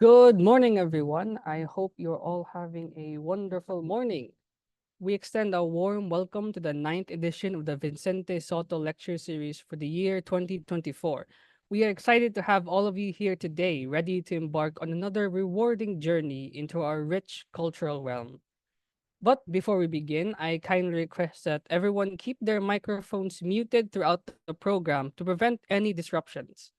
Good morning, everyone. I hope you're all having a wonderful morning. We extend a warm welcome to the ninth edition of the Vicente Sotto Lecture Series for the year 2024. We are excited to have all of you here today, ready to embark on another rewarding journey into our rich cultural realm. But before we begin, I kindly request that everyone keep their microphones muted throughout the program to prevent any disruptions.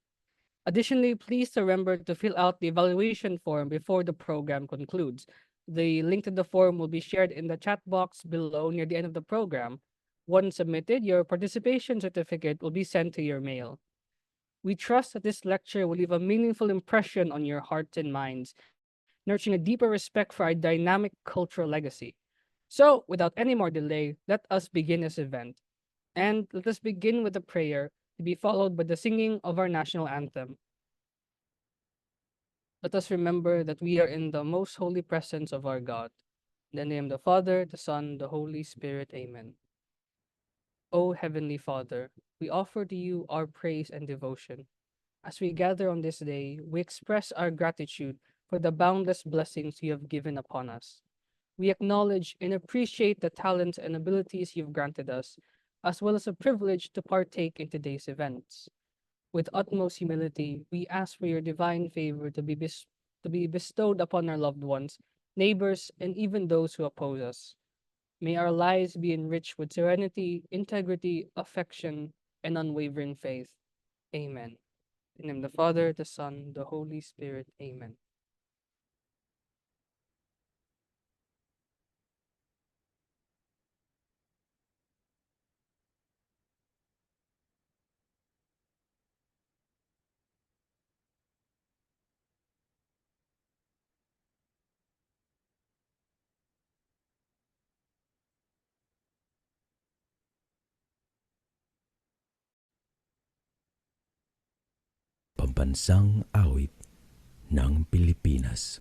Additionally, please remember to fill out the evaluation form before the program concludes. The link to the form will be shared in the chat box below near the end of the program. Once submitted, your participation certificate will be sent to your mail. We trust that this lecture will leave a meaningful impression on your hearts and minds, nurturing a deeper respect for our dynamic cultural legacy. So, without any more delay, let us begin this event. And let us begin with a prayer to be followed by the singing of our national anthem. Let us remember that we are in the most holy presence of our God. In the name of the Father, the Son, the Holy Spirit. Amen. O Heavenly Father, we offer to you our praise and devotion. As we gather on this day, we express our gratitude for the boundless blessings you have given upon us. We acknowledge and appreciate the talents and abilities you've granted us, as well as the privilege to partake in today's events. With utmost humility, we ask for your divine favor to be bestowed upon our loved ones, neighbors, and even those who oppose us. May our lives be enriched with serenity, integrity, affection, and unwavering faith. Amen. In the name of the Father, the Son, the Holy Spirit. Amen. Pambansang awit ng Pilipinas.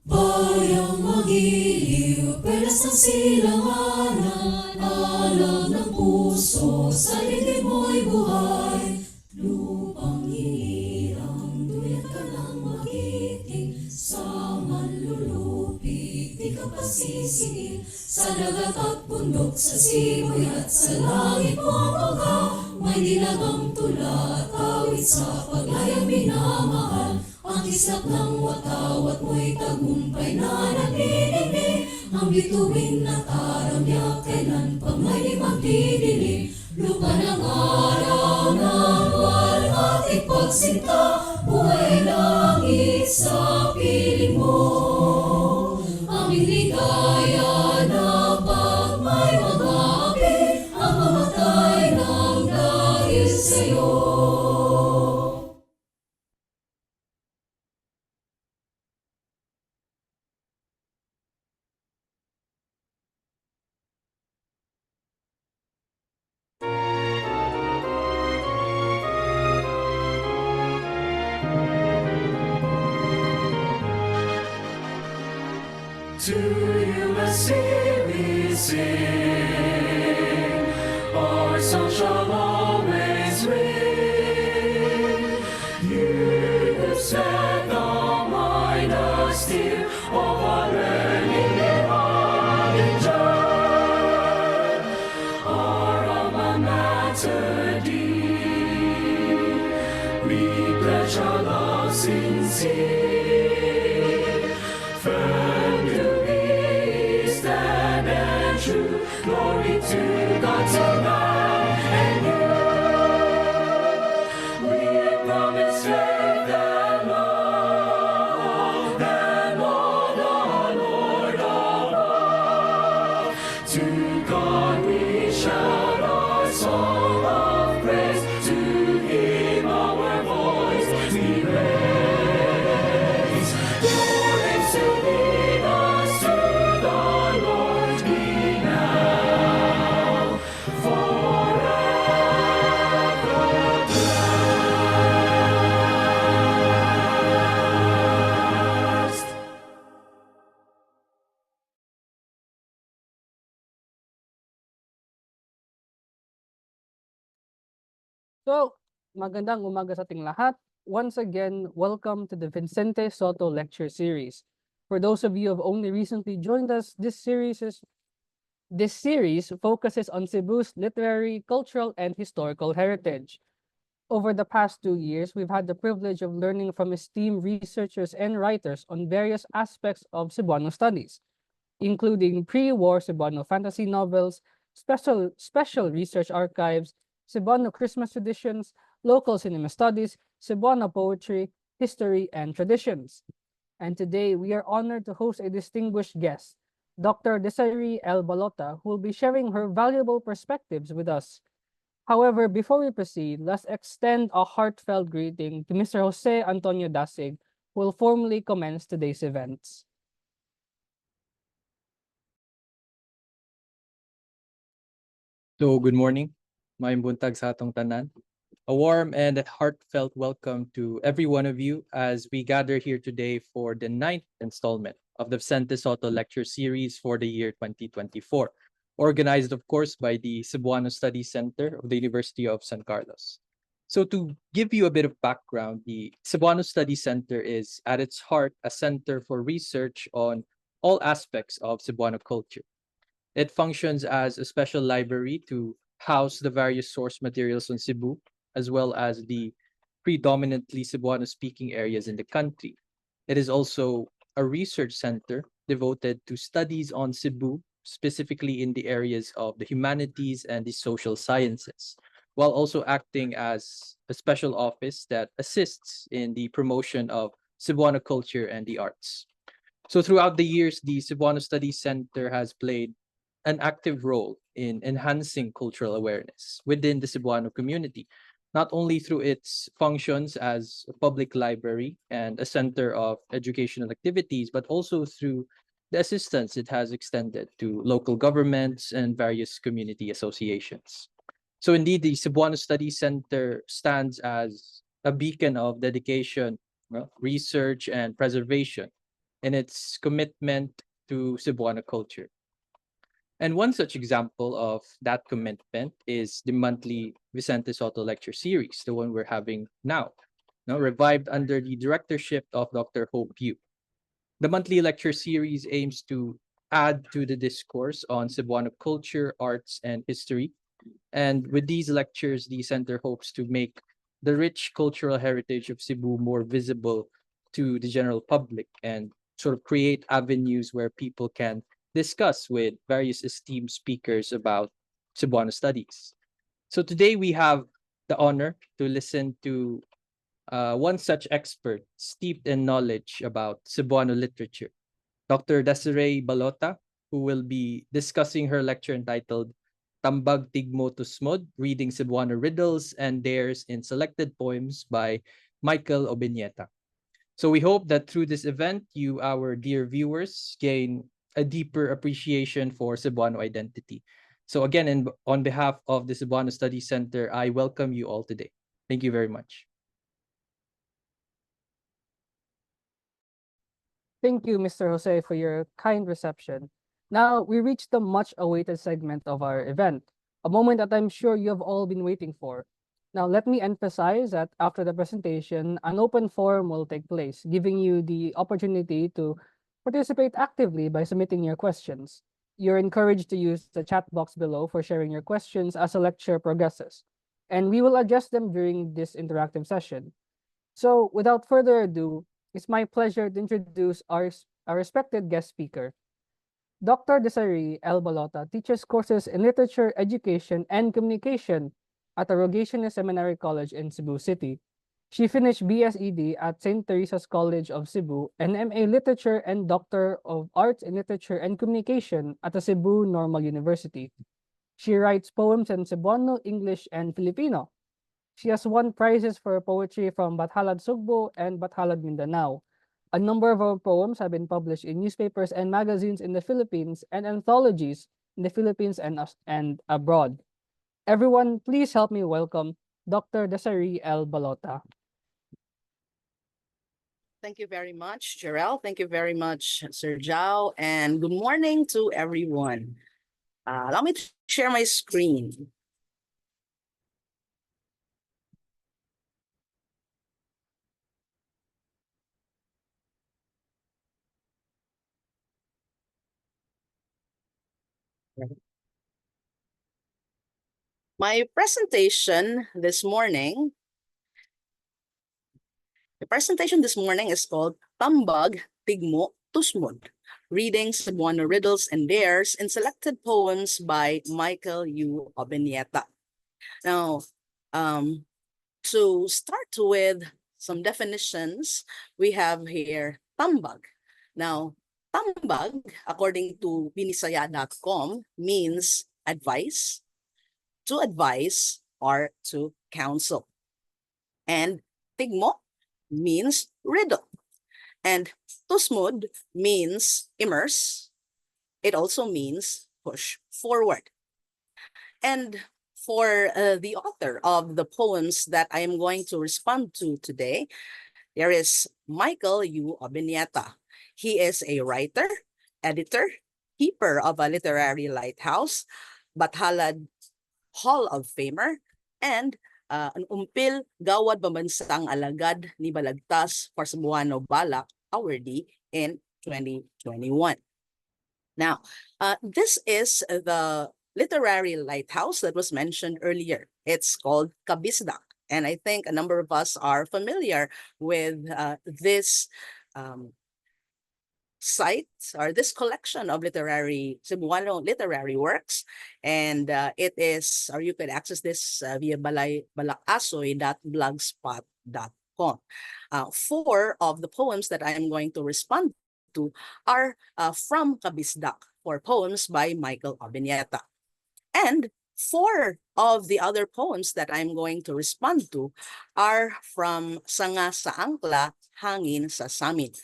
Bayang magiliw, perlas ng silanganan, alam ng puso, sa lilim mo'y buhay. Lupang hinirang, duyat ka ng magiting, sa manlulupig, di ka pasisiin. Sa dagat at bundok, sa simoy at sa langit mo ang pagka, may dilagang tula at awit sa paglayang minamahal. Ang kislap ng watawat mo'y tagumpay na nagbibigay. Ang bituin at araw niya kailan pa may magdidilim. Lupa ng araw ng walang ating pagsinta, buhay langit sa piling mo. Aming ligaya na pag may mag-aapi, ang mamatay ng dahil sa'yo. To you a we sing, our song shall always ring. You have set the mind austere of our learning behind joy, our alma mater dear. We pledge our love sincere. Glory to God tonight and you. We promise faith and love, and Lord, our Lord above. To God we shout our song of praise. To Him our voice we raise. Your hands to lead us to the Lord be now, forever blessed. So, magandang umaga sa ating lahat. once again, welcome to the Vicente Sotto lecture series. For those of you who have only recently joined us, this series focuses on Cebu's literary, cultural, and historical heritage. Over the past 2 years, we've had the privilege of learning from esteemed researchers and writers on various aspects of Cebuano studies, including pre-war Cebuano fantasy novels, special research archives, Cebuano Christmas traditions, local cinema studies, Cebuano poetry, history, and traditions. And today we are honored to host a distinguished guest, Dr. Desiree L. Balota, who will be sharing her valuable perspectives with us. However, before we proceed, let's extend a heartfelt greeting to Mr. Jose Antonio Dasig, who will formally commence today's events. So, good morning. Maayong buntag sa atong tanan. A warm and heartfelt welcome to every one of you as we gather here today for the 9th installment of the Vicente Sotto Lecture Series for the year 2024, organized, of course, by the Cebuano Studies Center of the University of San Carlos. So, to give you a bit of background, the Cebuano Studies Center is, at its heart, a center for research on all aspects of Cebuano culture. It functions as a special library to house the various source materials on Cebu, as well as the predominantly Cebuano-speaking areas in the country. It is also a research center devoted to studies on Cebu, specifically in the areas of the humanities and the social sciences, while also acting as a special office that assists in the promotion of Cebuano culture and the arts. So throughout the years, the Cebuano Studies Center has played an active role in enhancing cultural awareness within the Cebuano community, not only through its functions as a public library and a center of educational activities, but also through the assistance it has extended to local governments and various community associations. So indeed, the Cebuano Studies Center stands as a beacon of dedication, research, and preservation in its commitment to Cebuano culture. And one such example of that commitment is the monthly Vicente Soto lecture series, the one we're having now, revived under the directorship of Dr. Hope Yu. The monthly lecture series aims to add to the discourse on Cebuano culture, arts, and history. And with these lectures, the center hopes to make the rich cultural heritage of Cebu more visible to the general public and sort of create avenues where people can discuss with various esteemed speakers about Cebuano studies. So today we have the honor to listen to one such expert steeped in knowledge about Cebuano literature, Dr. Desiree Balota, who will be discussing her lecture entitled Tambag, Tigmo, Tusmod, Reading Cebuano Riddles and Dares in Selected Poems by Michael Obenieta. So we hope that through this event, you, our dear viewers, gain a deeper appreciation for Cebuano identity. So again, on behalf of the Cebuano Studies Center, I welcome you all today. Thank you very much. Thank you, Mr. Jose, for your kind reception. Now, we reach the much-awaited segment of our event, a moment that I'm sure you have all been waiting for. Now, let me emphasize that after the presentation, an open forum will take place, giving you the opportunity to participate actively by submitting your questions. You're encouraged to use the chat box below for sharing your questions as the lecture progresses, and we will address them during this interactive session. So, without further ado, it's my pleasure to introduce our respected guest speaker. Dr. Desiree L. Balota teaches courses in literature, education, and communication at the Rogatiana Seminary College in Cebu City. She finished BSED at St. Teresa's College of Cebu and MA Literature and Doctor of Arts in Literature and Communication at the Cebu Normal University. She writes poems in Cebuano, English, and Filipino. She has won prizes for poetry from Bathalad Sugbo and Bathalad Mindanao. A number of her poems have been published in newspapers and magazines in the Philippines and anthologies in the Philippines and abroad. Everyone, please help me welcome Dr. Desiree L. Balota. Thank you very much, Jarell. Thank you very much, Sir Jao. And good morning to everyone. Allow me to share my screen. My presentation this morning, is called Tambag, Tigmo, Tusmod, reading Cebuano riddles and dares in selected poems by Michael U. Obenieta. Now, to start with some definitions, we have here Tambag. Now, Tambag, according to binisaya.com, means advice, to advise, or to counsel. And Tigmo means riddle. And Tusmod means immerse. It also means push forward. And for the author of the poems that I am going to respond to today, there is Michael U. Obenieta. He is a writer, editor, keeper of a literary lighthouse, Bathalad Hall of Famer, and an umpil gawad pambansang alagad ni Balagtas for Cebuano Balak awardee in 2021. Now, this is the literary lighthouse that was mentioned earlier. It's called Kabisdak, and I think a number of us are familiar with this site or this collection of Cebuano literary works, and it is, or you could access this via balakasoy.blogspot.com. 4 of the poems that I am going to respond to are from Kabisdak, 4 poems by Michael Obenieta. And 4 of the other poems that I'm going to respond to are from Sanga sa Angkla, Hangin sa Samin,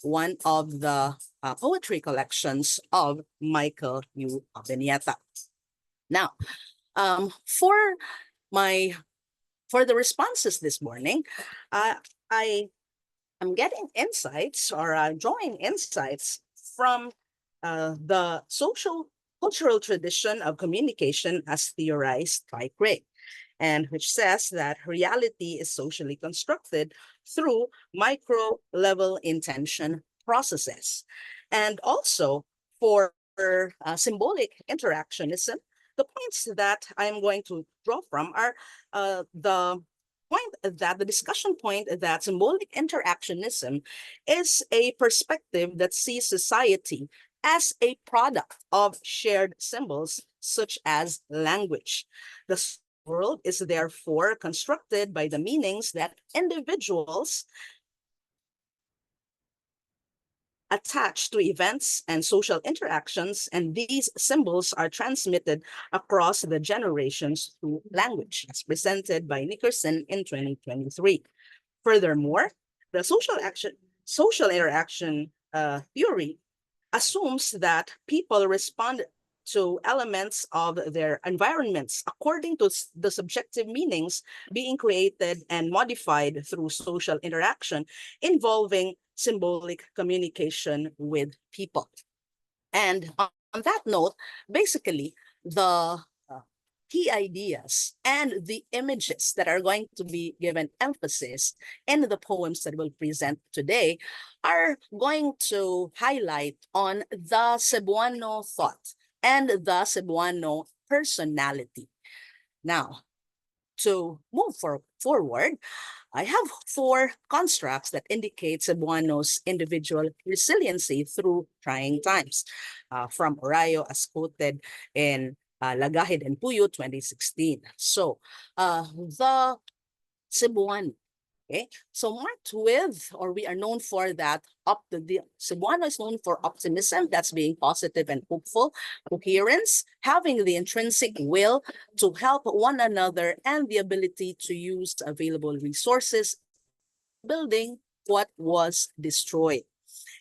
one of the poetry collections of Michael U. Obenieta. Now, for the responses this morning, I am getting insights or drawing insights from the social-cultural tradition of communication as theorized by Gray, and which says that reality is socially constructed through micro-level intention processes. And also for symbolic interactionism, the points that I'm going to draw from are the discussion point that symbolic interactionism is a perspective that sees society as a product of shared symbols such as language. The world is therefore constructed by the meanings that individuals attach to events and social interactions, and these symbols are transmitted across the generations through language, as presented by Nickerson in 2023. Furthermore, the social interaction theory assumes that people respond to elements of their environments according to the subjective meanings being created and modified through social interaction involving symbolic communication with people. And on that note, basically, the key ideas and the images that are going to be given emphasis in the poems that we'll present today are going to highlight on the Cebuano thought and the Cebuano personality. Now, to move forward, I have 4 constructs that indicate Cebuano's individual resiliency through trying times, from Orayo as quoted in Lagahid and Puyo 2016. So the Cebuano, okay, so marked with, or we are known for that, the Cebuano is known for optimism, that's being positive and hopeful, coherence, having the intrinsic will to help one another, and the ability to use available resources, building what was destroyed,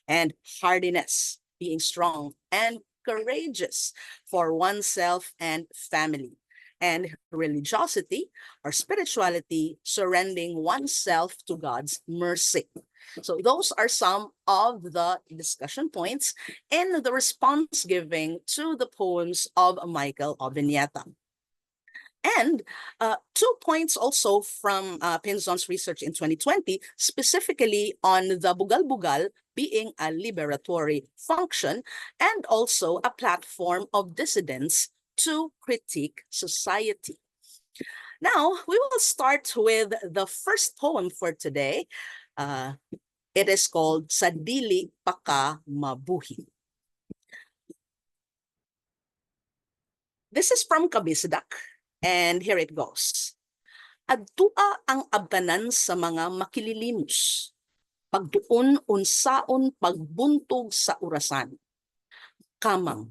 and hardiness, being strong and courageous for oneself and family, and religiosity or spirituality, surrendering oneself to God's mercy. So those are some of the discussion points in the response giving to the poems of Michael Obenieta. And 2 points also from Pinzon's research in 2020, specifically on the bugal-bugal being a liberatory function and also a platform of dissidents to critique society. Now, we will start with the first poem for today. It is called Sa Dili Pa Ka Mabuhi. This is from Kabisdak, and here it goes. Adtua ang abtanan sa mga makililimos, pagtuon unsaon pagbuntog sa orasan. Kamang,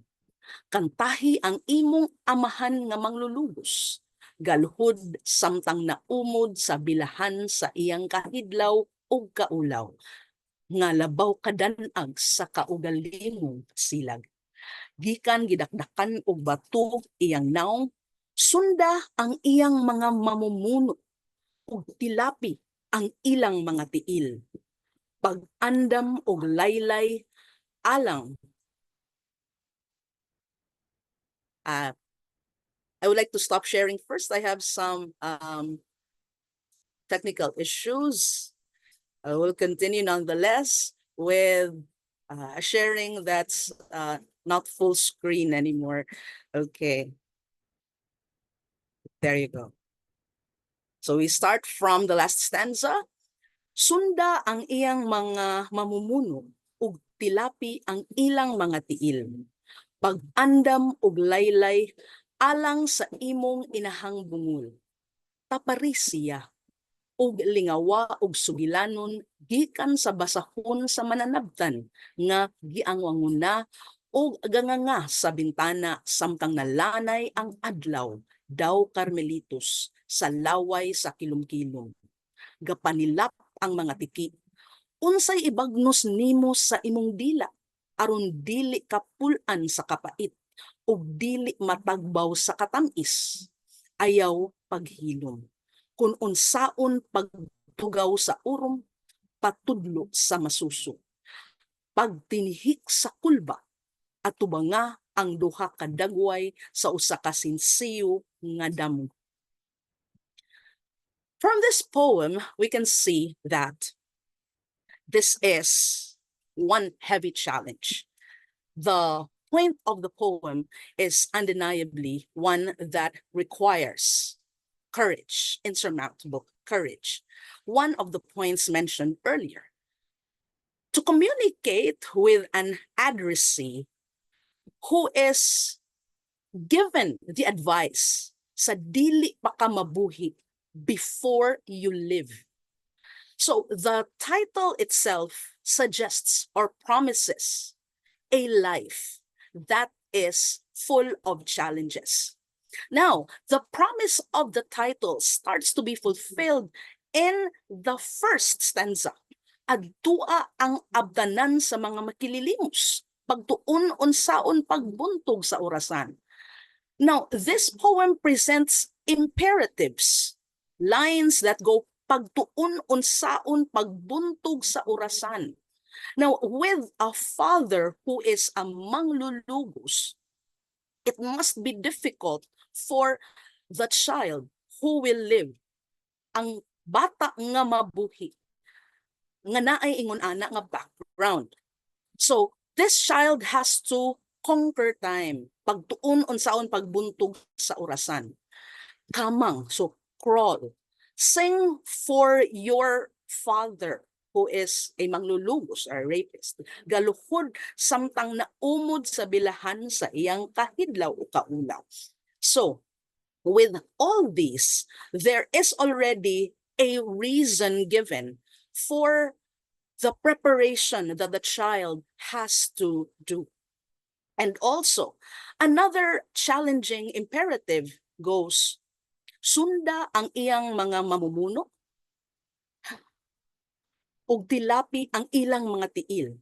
kantahi ang imong amahan nga manglulubos, galhod samtang naumod sa bilahan sa iyang kahidlaw o kaulaw, nga labaw kadanag sa kaugalimong silag. Gikan gidakdakan og bato iyang naong, sunda ang iyang mga mamumuno, ug tilapi ang ilang mga tiil. Pag-andam og laylay, alang. I would like to stop sharing first. I have some technical issues. I will continue nonetheless with sharing that's not full screen anymore. Okay. There you go. So we start from the last stanza. Sunda ang iyang mga mamumuno, ug tilapi ang ilang mga tiil. Pag-andam og laylay, alang sa imong inahang bungol. Taparisiya, ug lingawa ug sugilanon, gikan sa basahon sa mananabtan, nga giangwangon na, ug aganganga sa bintana, samtang nalanay ang adlaw, daw Carmelitos, sa laway sa kilom-kilom. Gapanilap ang mga tiki. Unsa'y ibagnos nimo sa imong dila, aron dili kapulan sa kapait, ug dili matagbaw sa katamis. Ayaw paghilom. Kung unsaon pagtugaw sa urom, patudlo sa masuso. Pagtinihik sa kulba, at tubanga ang duha ka dagway sa usa ka sinsiyo nga damo. From this poem, we can see that this is one heavy challenge. The point of the poem is undeniably one that requires courage, insurmountable courage. One of the points mentioned earlier. To communicate with an addressee who is given the advice sa dili pa ka mabuhi before you live. So the title itself suggests or promises a life that is full of challenges. Now, the promise of the title starts to be fulfilled in the first stanza. Adtua ang abdanan sa mga makililimos, pagtuon unsaon pagbuntog sa orasan. Now, this poem presents imperatives, lines that go pagtuon unsaon pagbuntog sa orasan. Now, with a father who is a manglulugos, it must be difficult for the child who will live, ang bata nga mabuhi, nga naay ingon ana nga background. So, this child has to conquer time, pagtuon unsaon pagbuntog sa orasan. Kamang, so crawl. Sing for your father who is a manglulugos or rapist. Galuhod samtang naumod sa bilahan sa iyang kahidlaw o kaulaw. So, with all these, there is already a reason given for the preparation that the child has to do. And also, another challenging imperative goes, sunda ang iyang mga mamumuno, ug tilapi ang ilang mga tiil.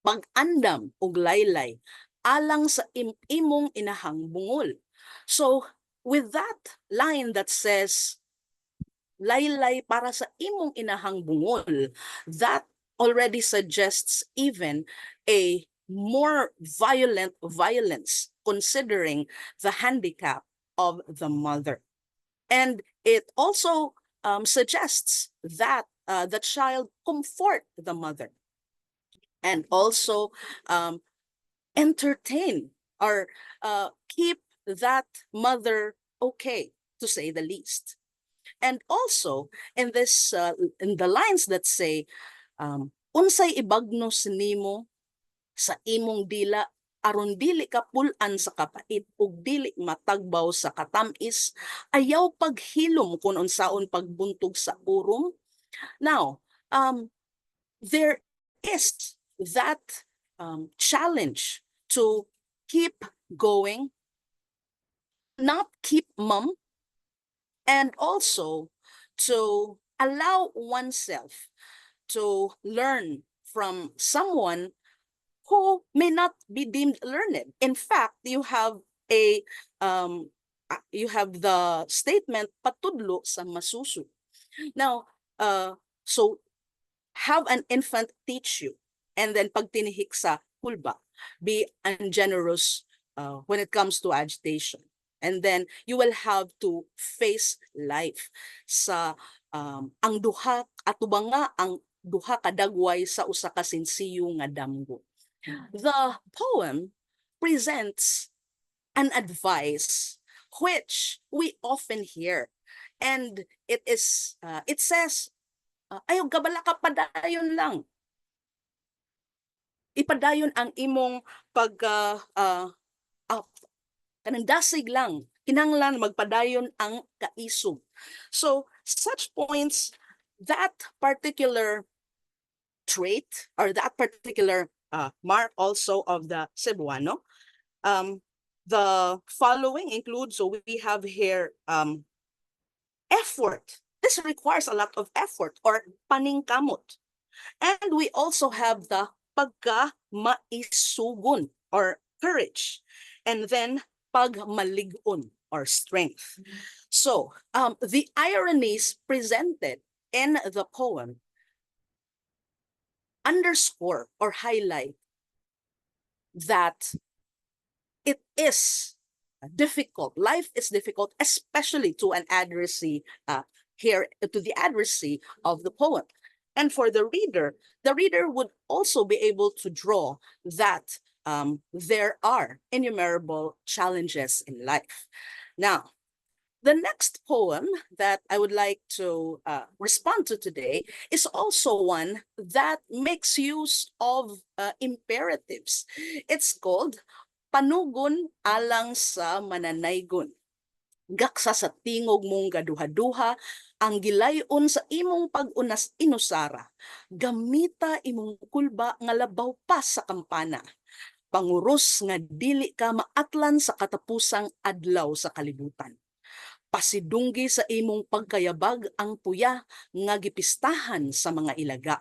Pag-andam ug laylay, alang sa imong inahang bungol. So, with that line that says, laylay para sa imong inahang bungol, that already suggests even a more violent violence considering the handicap of the mother. And it also suggests that the child comfort the mother and also entertain or keep that mother okay, to say the least. And also in this in the lines that say unsay ibagnos nimo sa imong dila aron dili ka pulan sa kapait ug dili matagbaw sa katamis, ayaw paghilom kun unsaon pagbuntog sa urom. Now, there is that challenge to keep going, not keep mum, and also to allow oneself to learn from someone who may not be deemed learned. In fact, you have the statement patudlo sa masusu. Now, so have an infant teach you, and then pag tinihik sa kulba, be ungenerous when it comes to agitation. And then you will have to face life sa ang duha atuba nga ang duha kadagway sa usa ka sinsiyo nga damgo. The poem presents an advice which we often hear, and it says, ayaw gabala ka padayon lang. Ipadayon ang imong kanang dasig lang. Kinahanglan magpadayon ang kaisog. So such points, that particular trait or that particular mark also of the Cebuano. The following include, so we have here effort. This requires a lot of effort or paningkamot. And we also have the pagka-maisugon or courage. And then pagmaligon or strength. So the ironies presented in the poem underscore or highlight that it is difficult. Life is difficult, especially to an addressee here, to the addressee of the poem. And for the reader would also be able to draw that there are innumerable challenges in life. Now, the next poem that I would like to respond to today is also one that makes use of imperatives. It's called Panugon Alang sa Mananaygon. Gaksa sa tingog mong gaduha-duha, ang gilayon sa imong pag-unas inusara. Gamita imong kulba nga labaw pa sa kampana. Panguros nga dili ka maatlan sa katapusang adlaw sa kalibutan. Pasidunggi sa imong pagkayabag ang puya nga gipistahan sa mga ilaga.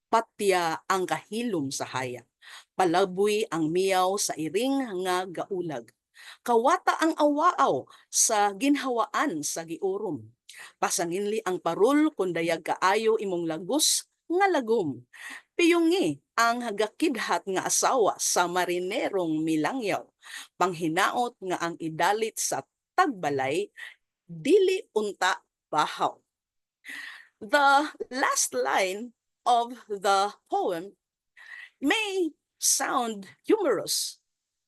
Patya ang kahilom sa haya. Palaboy ang miyaw sa iring nga gaulag. Kawata ang awaaw sa ginhawaan sa giurom. Pasanginli ang parul kung dayag kaayo imong lagos nga lagom. Piyungi ang hagakidhat nga asawa sa marinerong milangyaw. Panghinaot nga ang idalit sa tagbalay, dili unta bahaw. The last line of the poem may sound humorous.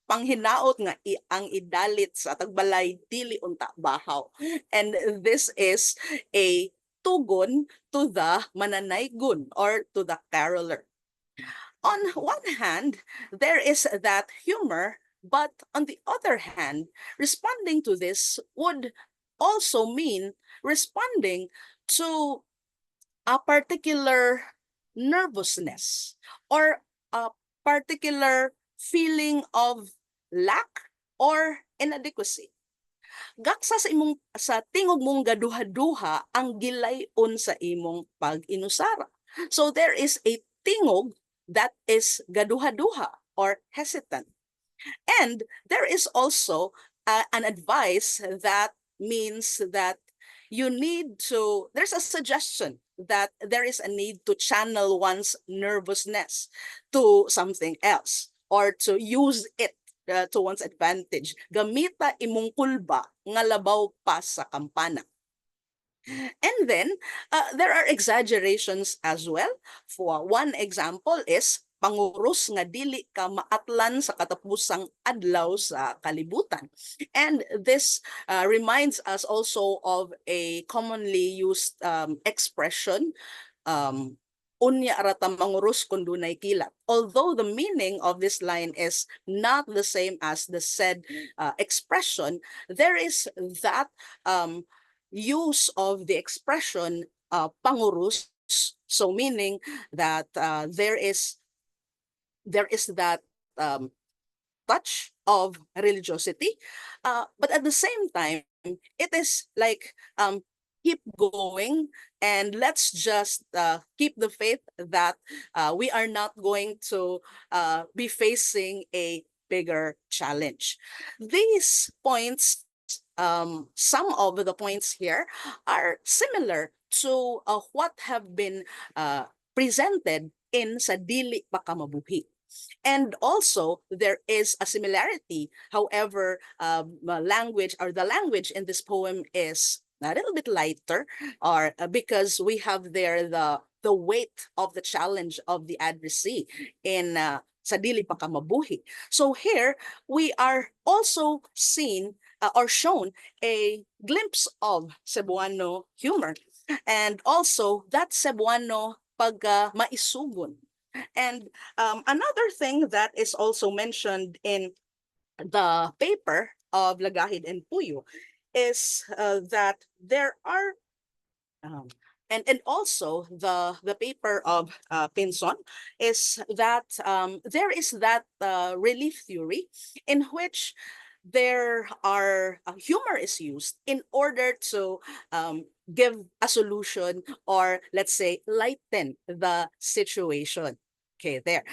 Panghinaot nga ang idalit sa tagbalay, dili unta bahaw. And this is a tugon to the mananaygon or to the caroler. On one hand, there is that humor, but on the other hand, responding to this would also mean responding to a particular nervousness or a particular feeling of lack or inadequacy. Gaksa sa tingog mong gaduha-duha ang gilayon sa imong pag-inusara. So there is a tingog that is gaduha-duha or hesitant. And there is also an advice that means that there's a suggestion that there is a need to channel one's nervousness to something else or to use it to one's advantage. Gamita imong kulba nga labaw pa sa kampana. And then, there are exaggerations as well. For one example is, panguros nga dili ka maatlan sa katapusang adlaw sa kalibutan. And this reminds us also of a commonly used expression, unya arata manguros kung dunay kilat. Although the meaning of this line is not the same as the said expression, there is that use of the expression pangurus, so meaning that there is that touch of religiosity, but at the same time, it is like keep going and let's just keep the faith that we are not going to be facing a bigger challenge. These points, some of the points here are similar to what have been presented in sa Dili Pa Ka Mabuhi. And also, there is a similarity. However, language or the language in this poem is a little bit lighter, or because we have there the weight of the challenge of the addressee in sa Dili Pa Ka Mabuhi. So here, we are also seen or shown a glimpse of Cebuano humor, and also that Cebuano pag maisugon. And another thing that is also mentioned in the paper of Lagahid and Puyo is that there are, and also the paper of Pinson, is that there is that relief theory in which there are humor is used in order to give a solution, or let's say lighten the situation. Okay, there.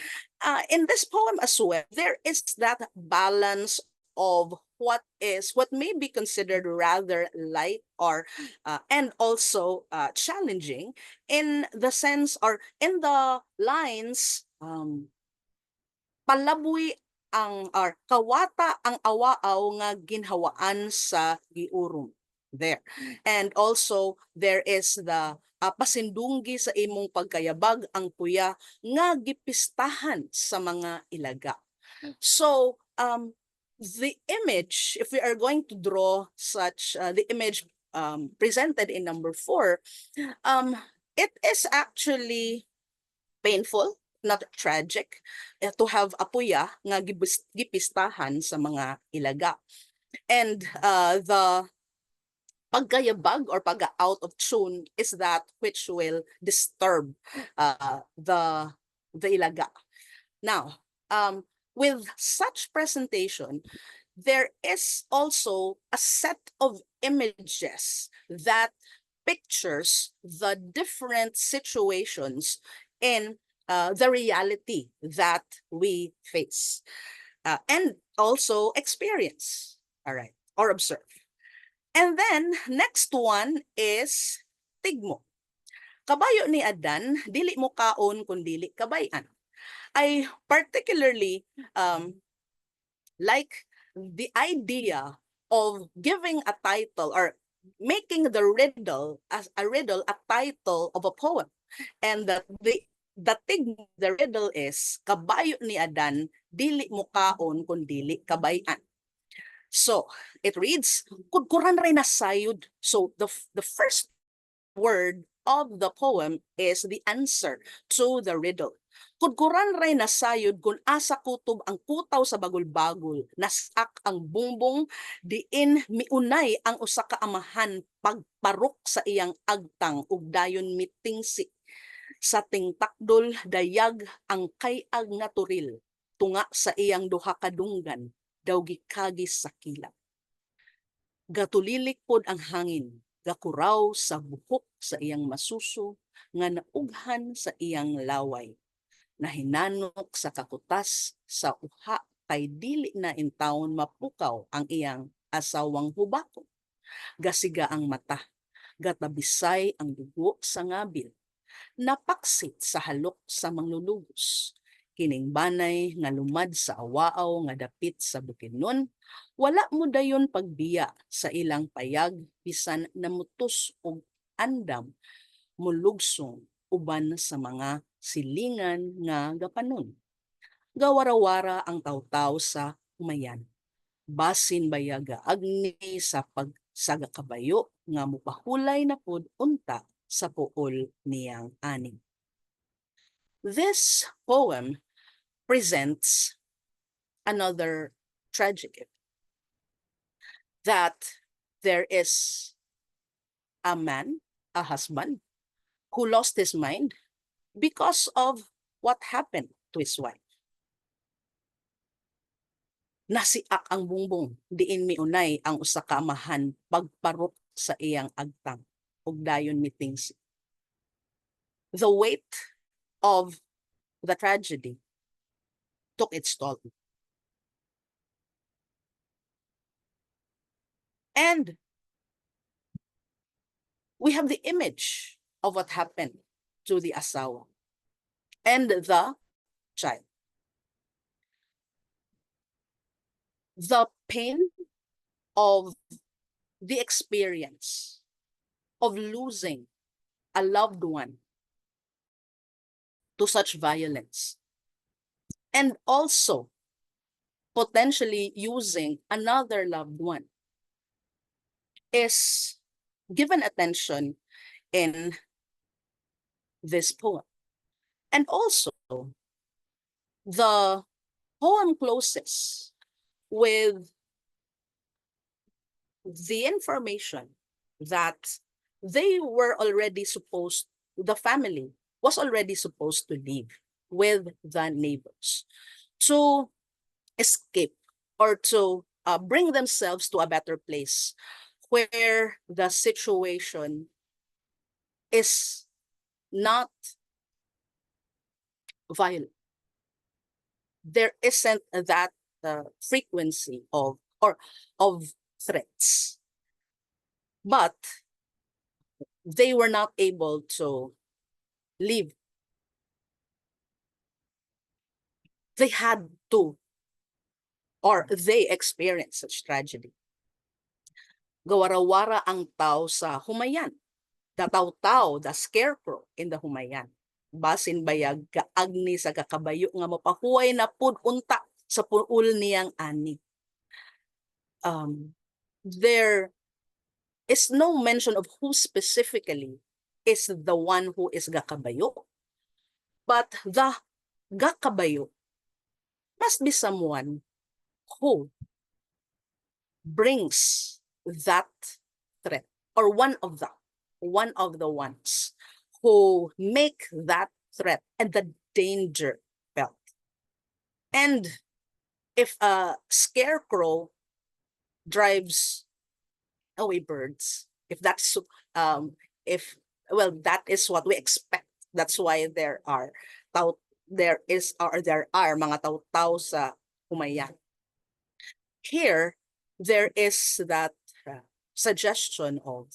In this poem as well, there is that balance of what may be considered rather light or and also challenging, in the sense or in the lines, palaboy ang or kawata ang awaaw nga ginhawaan sa giurom. There. And also there is the pasindunggi sa imong pagkayabag ang kuya nga gipistahan sa mga ilaga. So the image, if we are going to draw such the image presented in number 4, it is actually painful, not tragic, to have apuya nga gipistahan sa mga ilaga. And the pagkayabag or pag-out of tune is that which will disturb the ilaga. Now, with such presentation, there is also a set of images that pictures the different situations in the reality that we face and also experience, all right, or observe. And then, next one is Tigmo. Kabayo ni Adan, dili mo kaon kung dili kabay-an. I particularly like the idea of giving a title or making the riddle as a riddle a title of a poem. And that the riddle is, kabayo ni Adan, dili mo kaon kung dili kabay-an. So it reads, kudkuran ray na sayod. So the first word of the poem is the answer to the riddle. Kudkuran ray na sayod kung asa kutob ang kutaw sa bagol-bagol, nasak ang bungbong, diin miunay ang usa ka amahan pagparok sa iyang agtang ug dayon mitingsi. Sa tingtakdol dayag ang kayag nga turil, tunga sa iyang duha ka dunggan, daw gikagis sa kilap. Gatulilik pod ang hangin, gakuraw sa buhok sa iyang masuso, nga naughan sa iyang laway. Nahinanok sa kakutas sa uha, kay dili na intawon mapukaw ang iyang asawang hubako. Gasiga ang mata, gatabisay ang dugo sa ngabil, napaksit sa halok sa manglulugos. kining banay nga lumad sa awaaw nga dapit sa bukidnon, wala mo dayon pagbiya sa ilang payag bisan namutos og andam mulugsong uban sa mga silingan nga gapanon. Gawarawara ang tawtaw sa humayan. Basin bayaga agni sa pagsaga kabayo nga mupahulay na pud unta sa puol niyang ani. This poem presents another tragedy, that there is a man, a husband, who lost his mind because of what happened to his wife. Nasiak ang bungbong, diin miunay ang usa ka amahan pagparok sa iyang agtang ug dayon mitingsi. The weight of the tragedy took its toll. And we have the image of what happened to the asawa and the child. The pain of the experience of losing a loved one to such violence, and also potentially using another loved one, is given attention in this poem. And also, the poem closes with the information that they were already supposed, the family was already supposed to live with the neighbors to escape or to bring themselves to a better place where the situation is not violent. There isn't that frequency of threats, but they were not able to live. They had to, or they experienced such tragedy. Gawarawara ang tao sa humayan. The taw-taw, the scarecrow in the humayan. Basin bayag kaagni sa kakabayo nga mapahuay na pud unta sa puul niyang ani. There is no mention of who specifically is the one who is gakabayo, but the gakabayo must be someone who brings that threat, or one of the ones who make that threat and the danger felt. And if a scarecrow drives away birds, if that's that is what we expect. That's why there are mga taw-taw sa humayan. Here, there is that suggestion of,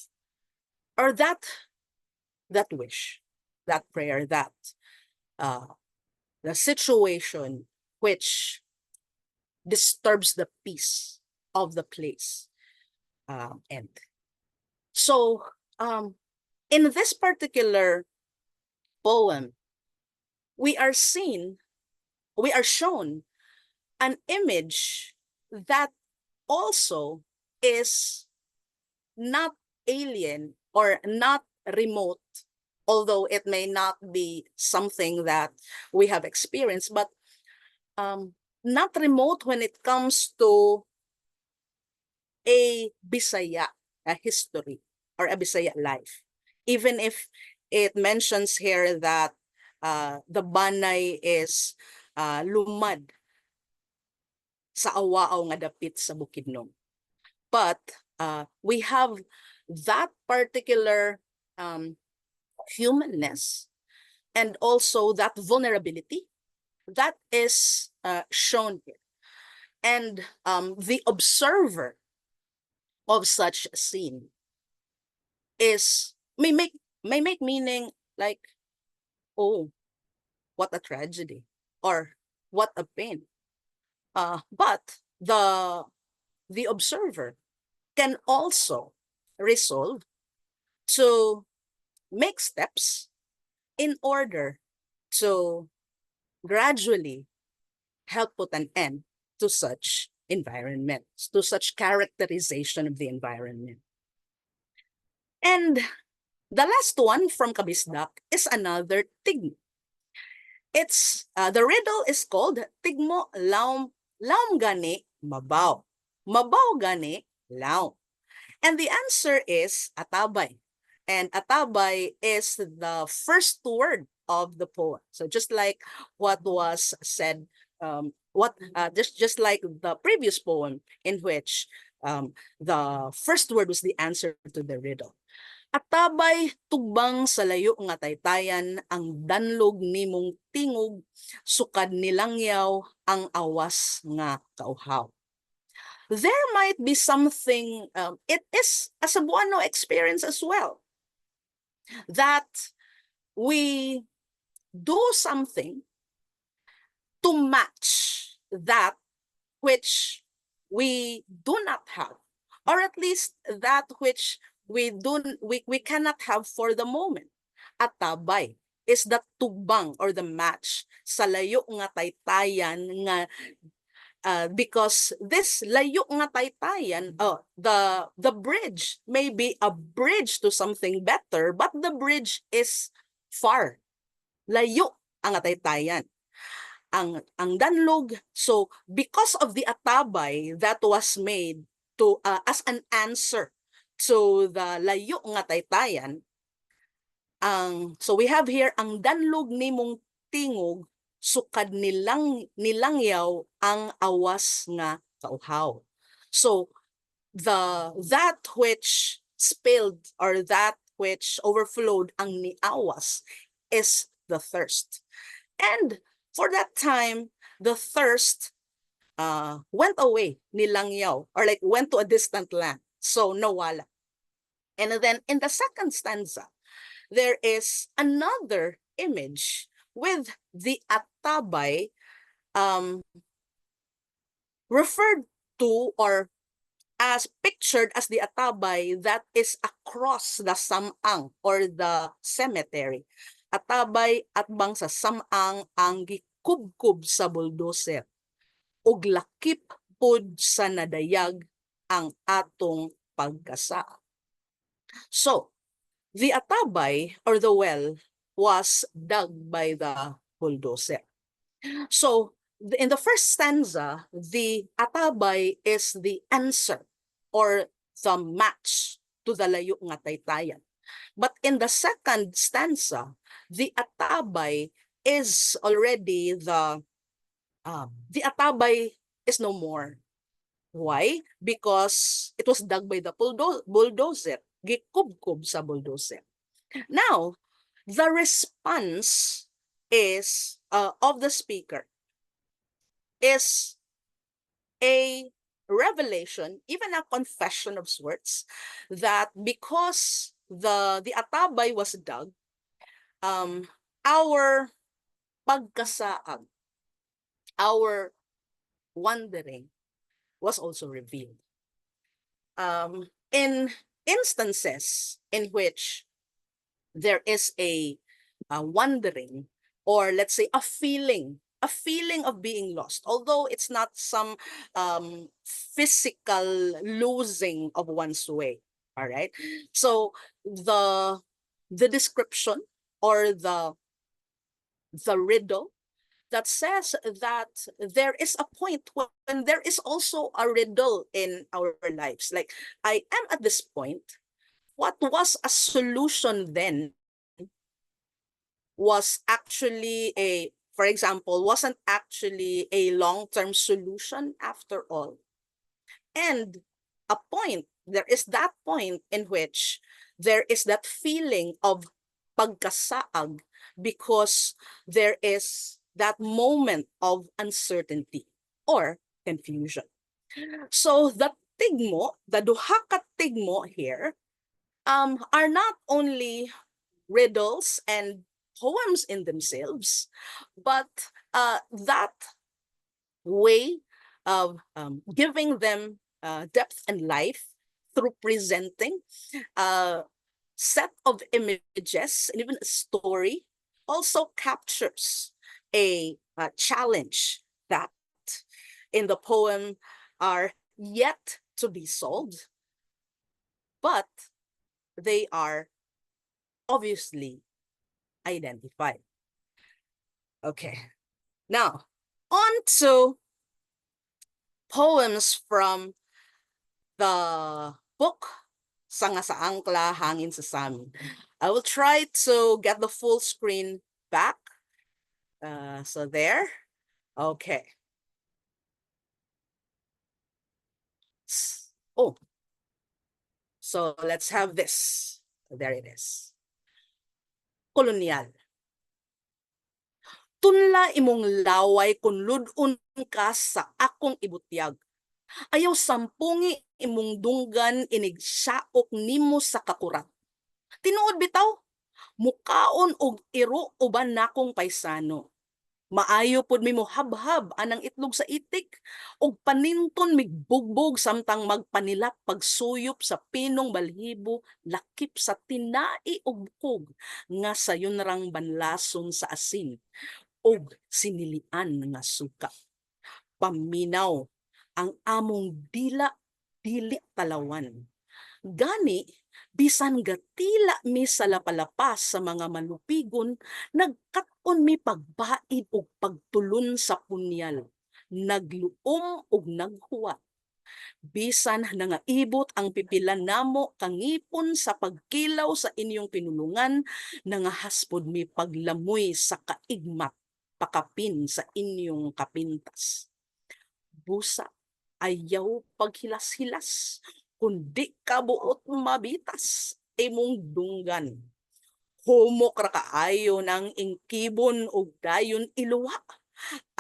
or that wish, that prayer, that the situation which disturbs the peace of the place end. So in this particular poem, we are shown an image that also is not alien or not remote, although it may not be something that we have experienced, but not remote when it comes to a Bisaya, a history, or a Bisaya life. Even if it mentions here that the banay is lumad sa awaaw nga dapit sa bukidnon. But we have that particular humanness and also that vulnerability that is shown here. And the observer of such a scene may make meaning like, oh, what a tragedy, or what a pain. But the observer can also resolve to make steps in order to gradually help put an end to such environment, to such characterization of the environment. And the last one from Kabisdak is another Tigmo. It's the riddle is called Tigmo Lawom Gani Mabaw. Mabaw Gani Lawom. And the answer is atabay. And atabay is the first word of the poem. So just like what was said, just like the previous poem in which the first word was the answer to the riddle. Atabay tugbang sa layo nga taytayan ang danlog nimong tingog sukad nilangyaw ang awas nga kauhaw. There might be something, it is a Cebuano experience as well, that we do something to match that which we do not have, or at least that which we cannot have for the moment. Atabay is the tugbang or the match sa layo nga taytayan nga because this layo nga taytayan, the bridge may be a bridge to something better, but the bridge is far. Layo ang taytayan. Ang danlog, so because of the atabay that was made to as an answer to the layo nga taytayan, so we have here ang danlog nimong tingog sukad nilangyaw ang awas nga kauhaw. So that which spilled or that which overflowed ang niawas is the thirst. And for that time, the thirst went away, nilangyaw, or like went to a distant land. So nawala. And then in the second stanza, there is another image with the atabay referred to or as pictured as the atabay that is across the samang or the cemetery. Atabay at bang sa samang ang gikubkub sa bulldozer ug lakip pud sa nadayag ang atong pagkasa. So, the atabay or the well was dug by the bulldozer. So, in the first stanza, the atabay is the answer or the match to the layo nga taytayan. But in the second stanza, the atabay is already the atabay is no more. Why? Because it was dug by the bulldozer, gikubkub sa bulldozer. Now, the response is of the speaker is a revelation, even a confession of sorts, that because the atabay was dug, our pagkasaag, our wandering was also revealed. In instances in which there is a wandering, or let's say a feeling of being lost, although it's not some physical losing of one's way. All right. So the description or the riddle that says that there is a point when there is also a riddle in our lives. Like, I am at this point. What was a solution then was actually for example, wasn't actually a long-term solution after all. And there is that point in which there is that feeling of pagkasaag because there is that moment of uncertainty or confusion. So the tigmo, the duha ka tigmo here, are not only riddles and poems in themselves, but that way of giving them depth and life through presenting a set of images and even a story also captures a challenge that in the poem are yet to be solved, but they are obviously identified. Okay, now on to poems from the book Sanga sa Angkla, Hangin sa Samin. I will try to get the full screen back. So there. Okay. Oh, so let's have this. There it is. Kolonyal. Tunla imong laway kung ludun ka sa akong ibutyag. Ayaw sampungi imong dunggan inig syaok nimo sa kakurat. Tinuod bitaw, mukaon og iro uban nakong paisano. Maayo pod mi mo habhab anang itlog sa itik og paninton migbugbog samtang magpanilap pagsuyop sa pinong balhibo lakip sa tinai og bukog nga sayon rang banlason sa asin og sinilian nga suka. Paminaw ang among dili talawan. Gani, bisan gatila mi sa lapalapas sa mga malupigon, nagkat-on mi pagbaid og pagtulon sa punyal, nagluom og naghuwat. Bisan nangaibot ang pipilan namo kangipon sa pagkilaw sa inyong pinulungan, nangahaspod mi paglamoy sa kaigmat, pakapin sa inyong kapintas. Busa, ayaw paghilas-hilas, kundi kabuot mabitas, imong dunggan. Humok ra kaayo ng ingkibon og dayon iluwa,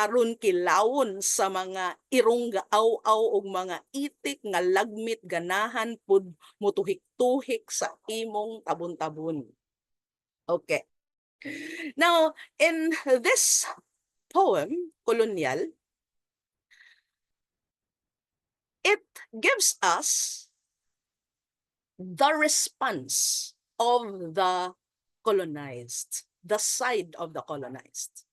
aron kilawon sa mga irong gaaw-aw og mga itik nga lagmit ganahan pud mutuhik-tuhik sa imong tabon-tabon. Okay. Now, in this poem, Kolonyal, it gives us the response of the colonized, the side of the colonized.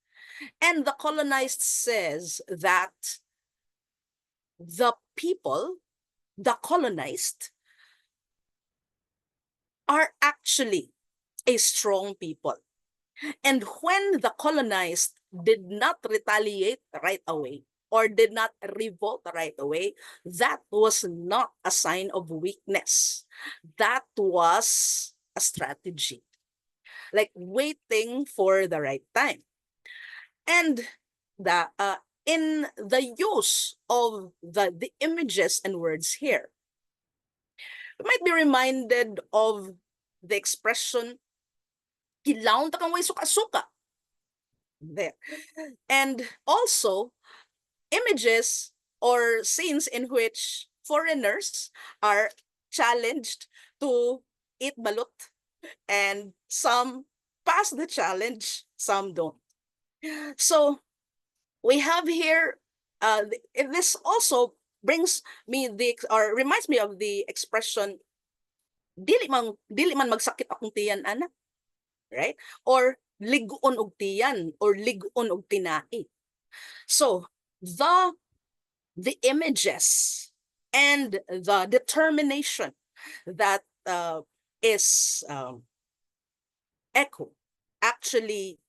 And the colonized says that the people, the colonized, are actually a strong people. And when the colonized did not retaliate right away, or did not revolt right away, that was not a sign of weakness. That was a strategy, like waiting for the right time. And in the use of the images and words here, we might be reminded of the expression, kilaon ta kang way suka-suka. There. And also, images or scenes in which foreigners are challenged to eat balot, and some pass the challenge, some don't. So we have here, this also brings me or reminds me of the expression, dili man magsakit akong tiyan, anak, right? Or liguon og tiyan, or liguon og tinai. So the images and the determination that is echo, actually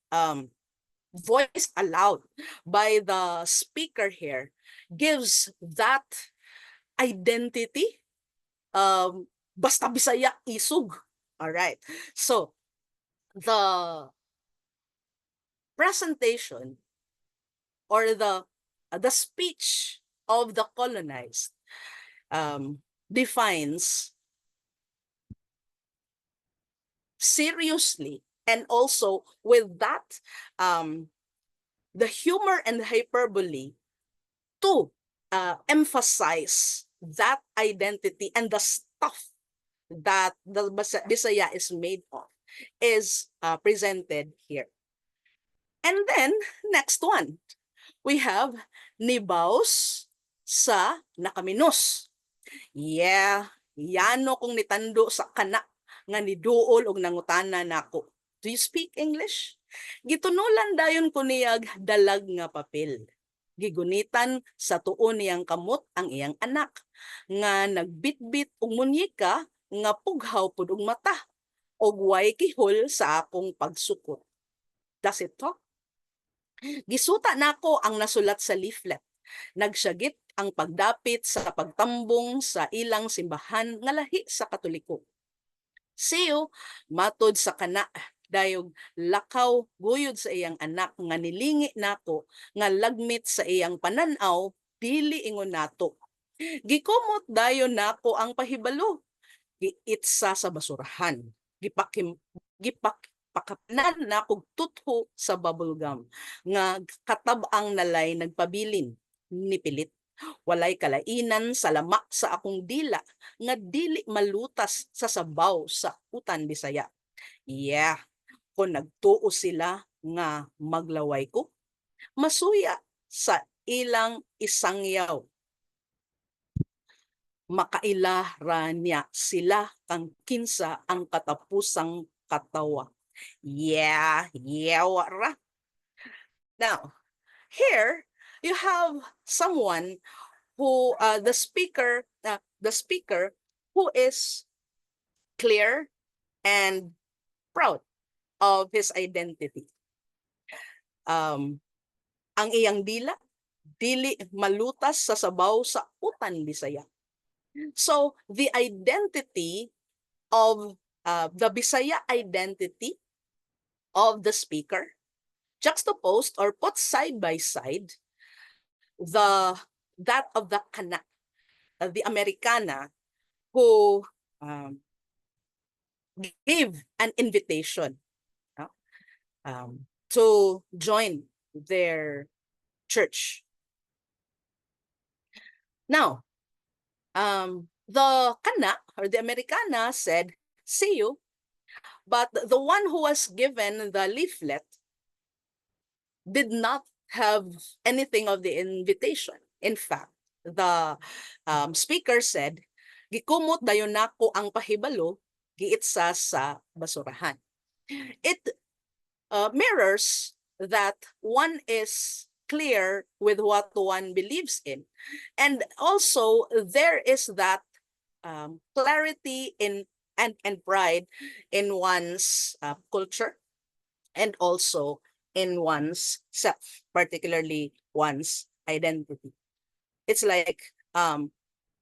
voiced aloud by the speaker here, gives that identity, basta Bisaya isog. All right. So the presentation or the speech of the colonized defines seriously, and also with that the humor and hyperbole to emphasize that identity and the stuff that the Bisaya is made of. is presented here. And then, next one, we have Nibawos sa Nakamenos. Yeah, yano kung nitando sa kana nga niduol og nangutana nako. Do you speak English? Gitunulan dayon ko niyag dalag nga papel. Gigunitan sa tuon niyang kamot ang iyang anak nga nagbitbit og munyeka nga pughaw pud og mata og way kihol sa akong pagsukot. Does it talk? Gisuta nako ang nasulat sa leaflet. Nagsyagit ang pagdapit sa pagtambong sa ilang simbahan nga lahi sa Katoliko. Siyo, matod sa kana, dayog lakaw guyod sa iyang anak nga nilingi nako nga lagmit sa iyang pananaw dili ingon nato. Gikumot dayon nako ang pahibalo. Giitsa sa basurahan. Pakapanan na kog tutho sa bubblegum nga katab-ang nalay nagpabilin ni pilit. Walay kalainan sa lamak sa akong dila nga dili malutas sa sabaw sa utan Bisaya. Yeah, kung nagtuo sila nga maglaway ko, masuya sa ilang isangyaw. Makaila niya sila kang kinsa ang katapusang katawa. Yeah, wara. Now, here you have someone who the speaker who is clear and proud of his identity. Ang iyang dili malutas sa sabaw sa utan Bisaya. So the identity of the Bisaya identity of the speaker juxtaposed or put side by side that of the Kana, the Americana, who gave an invitation to join their church. Now, the Kana or the Americana said, "See you," but the one who was given the leaflet did not have anything of the invitation. In fact, the speaker said, "Gikumot dayon nako ang pahibalo, giitsa sa basurahan." It mirrors that one is clear with what one believes in, and also there is that clarity in and pride in one's culture and also in one's self, particularly one's identity. It's like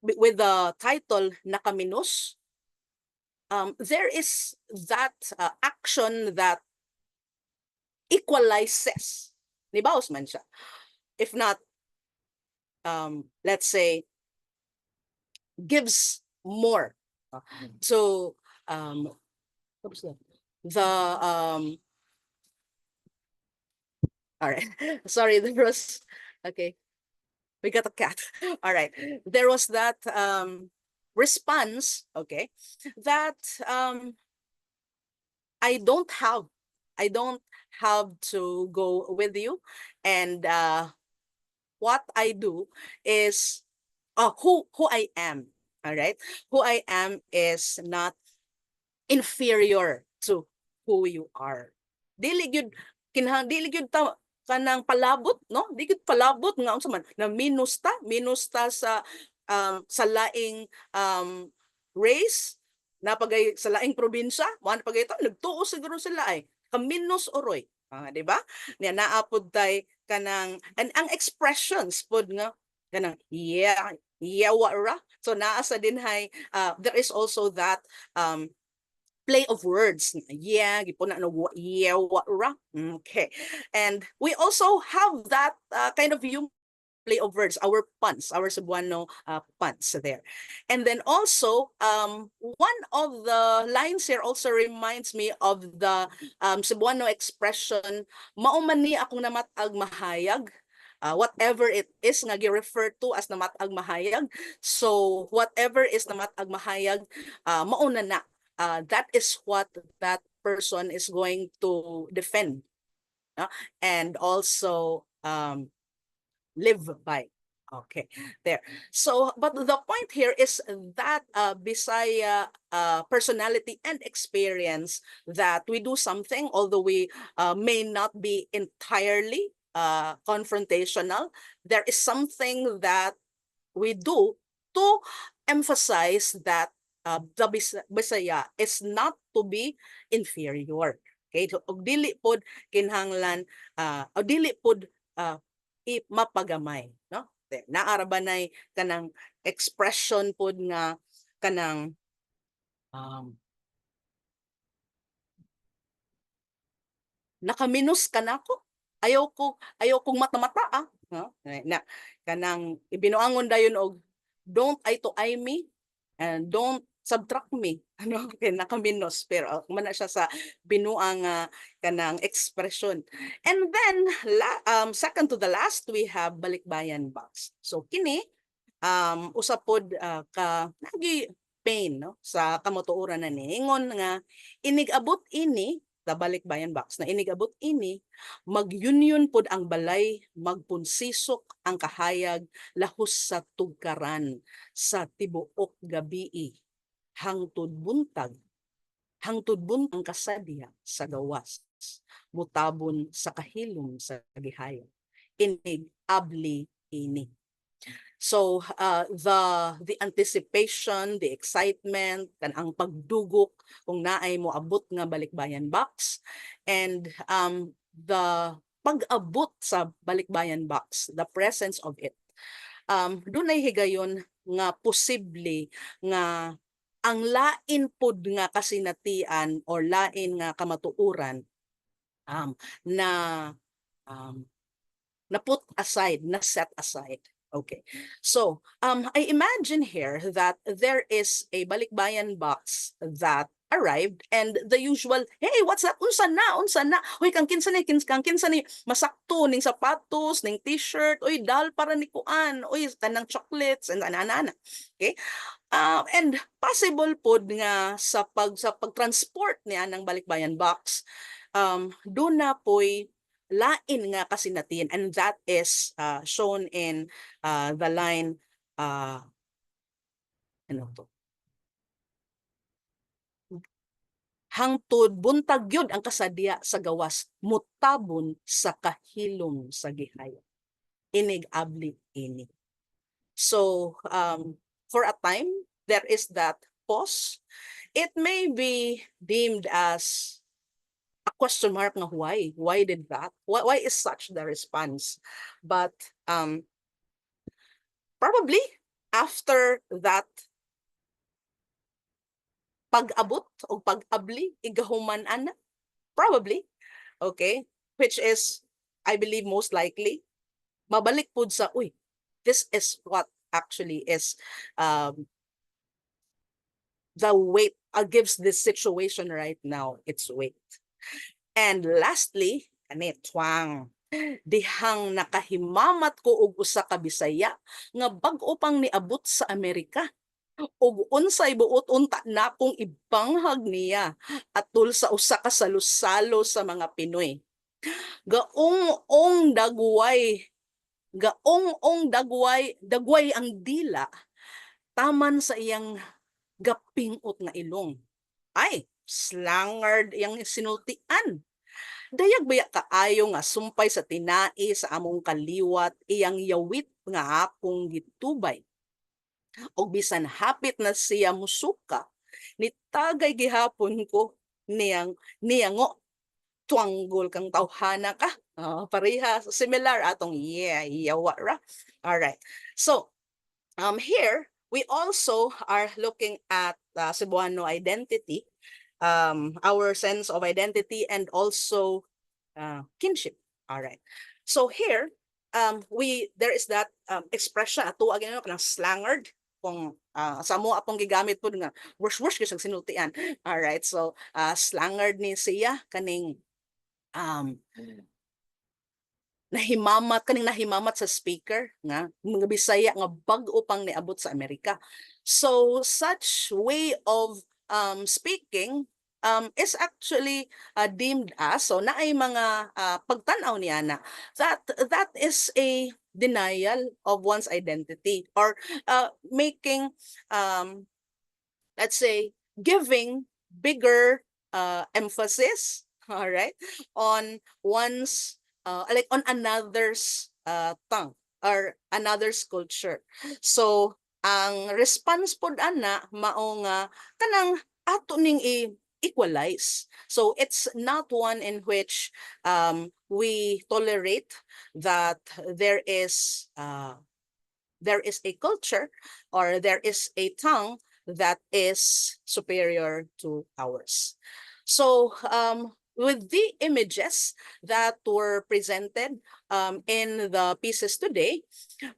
with the title Nakamenos, there is that action that equalizes. Nibawos man siya. If not, let's say, gives more. So, all right. Sorry, there was, okay. We got a cat. All right. There was that response, okay, that I don't have to go with you, and what I do is who I am. All right, who I am is not inferior to who you are. Dili gyud ta kanang palabot, no? Di gyud palabot nga unsa man na minusta sa laing race, napagay sa laing probinsya, man pagay ta nagtuo siguro sila ay kaminos oroy. Di ba? Niya naapod tay kanang and ang expressions pod nga kanang wara. So naasa din hay there is also that play of words. Yeah, gipuna no wara. Okay. And we also have that kind of humor play of words, our puns, our Cebuano puns there. And then also, one of the lines here also reminds me of the Cebuano expression, mauman ni akong namatag mahayag. Whatever it is nga gi-refer to as namatag mahayag. So whatever is namatag mahayag, mauna na. That is what that person is going to defend and also live by. Okay, there. So, but the point here is that Bisaya personality and experience that we do something, although we may not be entirely confrontational, there is something that we do to emphasize that the Bisaya is not to be inferior. Okay, so og dili pod kinahanglan og dili pod mapagamay, no? Naarabanay kanang expression pod nga kanang nakamenos ka nako. Ayaw kong mata-mata no? Na kanang ibinuangon dayon og don't eye to eye me and don't subtract me ano kay nakamenos pero man siya sa binuang kanang expression. And then second to the last we have Balikbayan Box. So kini usapod ka nagi pain no sa kamotuoran na niingon nga inigabot ini the Balikbayan Box na inigabot ini mag-union pod ang balay magpunsisok ang kahayag lahus sa tugkaran sa tibuok gabii hangtod buntag ang kasadya sa gawas mutabon sa kahilom sa gihayag inig abli ini. So the anticipation, the excitement, ang pagdugok kung naay mo abot nga Balikbayan Box and the pag-abot sa Balikbayan Box, the presence of it. Dunay higayon nga posible nga ang lain pod nga kasinatian or lain nga kamatuuran na put aside, na set aside. Okay. So, I imagine here that there is a Balikbayan Box that arrived and the usual, hey, what's that? Unsa na? Uy, kang kinsa ni, masakto, ning sapatos, ning t-shirt, uy, dal para ni kuan, uy, tanang chocolates, and anana. Okay? And possible pod nga sa pag-transport niya ng Balikbayan Box, doon na po'y lain nga kasinatin and that is shown in the line ano to hangtod buntag gyud ang kasadya sa gawas mutabon sa kahilom sa gihaya inig abli ini. So for a time there is that pause. It may be deemed as a question mark nga why did that, why is such the response, but probably after that pag-abot o pag-abli igahuman ana probably okay, which is I believe most likely mabalik pud sa uy, this is what actually is the weight gives this situation right now its weight. And lastly, kani twang dihang nakahimamat ko og usa ka Bisaya nga bag-o pang niabot sa Amerika ug unsay buot unta na kong ibanghag niya atol sa usa ka salu-salo sa mga Pinoy. Gaong dagway ang dila taman sa iyang gapingot nga ilong. Ay, slangard iyang sinultian. Dayag baya kaayo nga sumpay sa tinai sa among kaliwat iyang yawit nga akong gitubay. Og bisan hapit na siya musuka, nitagay gihapon ko niyango tuanggol kang tawhana ka. Pareha similar atong yawa ra. All right. So, here we also are looking at Cebuano identity, our sense of identity and also kinship. All right. So here, there is that expression ato again kanang slangard kung sa mo atong gigamit pud nga worse kisang sinultian. All right. So slangard ni siya kaning nahimamat sa speaker nga mga Bisaya nga bag-o pang niabot sa Amerika. So such way of speaking is actually deemed as, so na ay mga pagtanaw niya na that is a denial of one's identity, or making, let's say, giving bigger emphasis, all right, on one's like on another's tongue or another's culture. So ang response pod ana mao nga kanang ato ning equalize. So it's not one in which we tolerate that there is a culture or there is a tongue that is superior to ours. So with the images that were presented in the pieces today,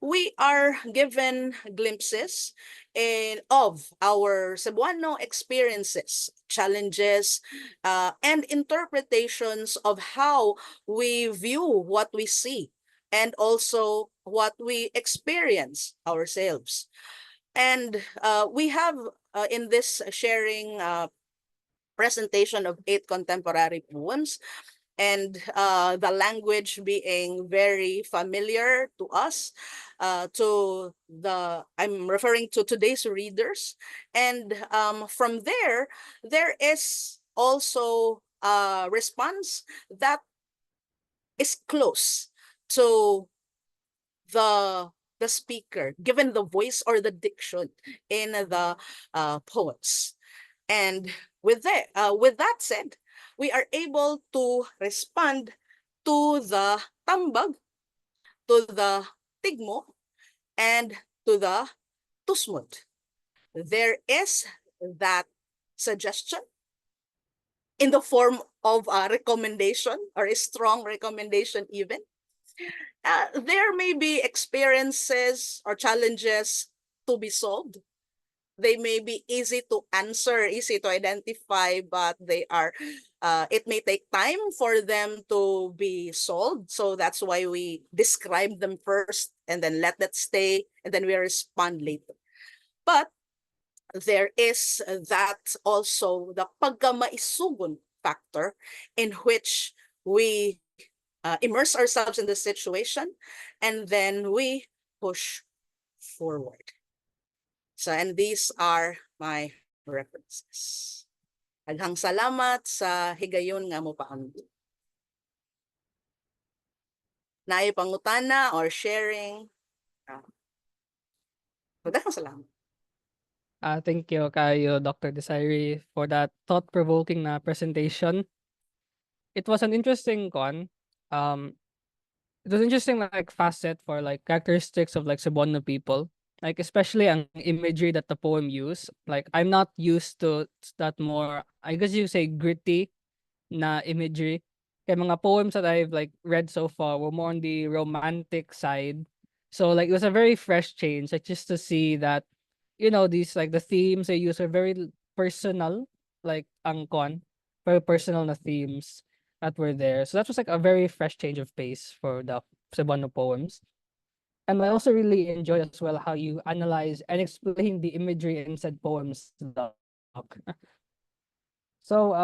we are given glimpses of our Cebuano experiences, challenges, and interpretations of how we view what we see and also what we experience ourselves. And we have in this sharing presentation of 8 contemporary poems, and the language being very familiar to us, I'm referring to today's readers. And from there is also a response that is close to the speaker, given the voice or the diction in the poems. And with that said, we are able to respond to the Tambag, to the Tigmo, and to the Tusmod. There is that suggestion in the form of a recommendation, or a strong recommendation even. There may be experiences or challenges to be solved. They may be easy to answer, easy to identify, but it may take time for them to be solved. So that's why we describe them first and then let that stay, and then we respond later. But there is that also the pagkamaisugon factor, in which we immerse ourselves in the situation and then we push forward. So, and these are my references. Daghang salamat sa higayon nga mo paanggo. Naay pangutana or sharing. Daghang salamat. Thank you kayo, Dr. Desiree, for that thought-provoking na presentation. It was an interesting con. It was interesting like facet for like characteristics of like Cebuano people. Like especially ang imagery that the poem used. Like I'm not used to that more, I guess you say gritty na imagery. Kaya mga poems that I've like read so far were more on the romantic side. So like it was a very fresh change, like just to see that, you know, these like the themes they use are very personal, like ang kon, very personal na themes that were there. So that was like a very fresh change of pace for the Cebuano poems. And I also really enjoyed as well how you analyze and explain the imagery in said poems, Doc. So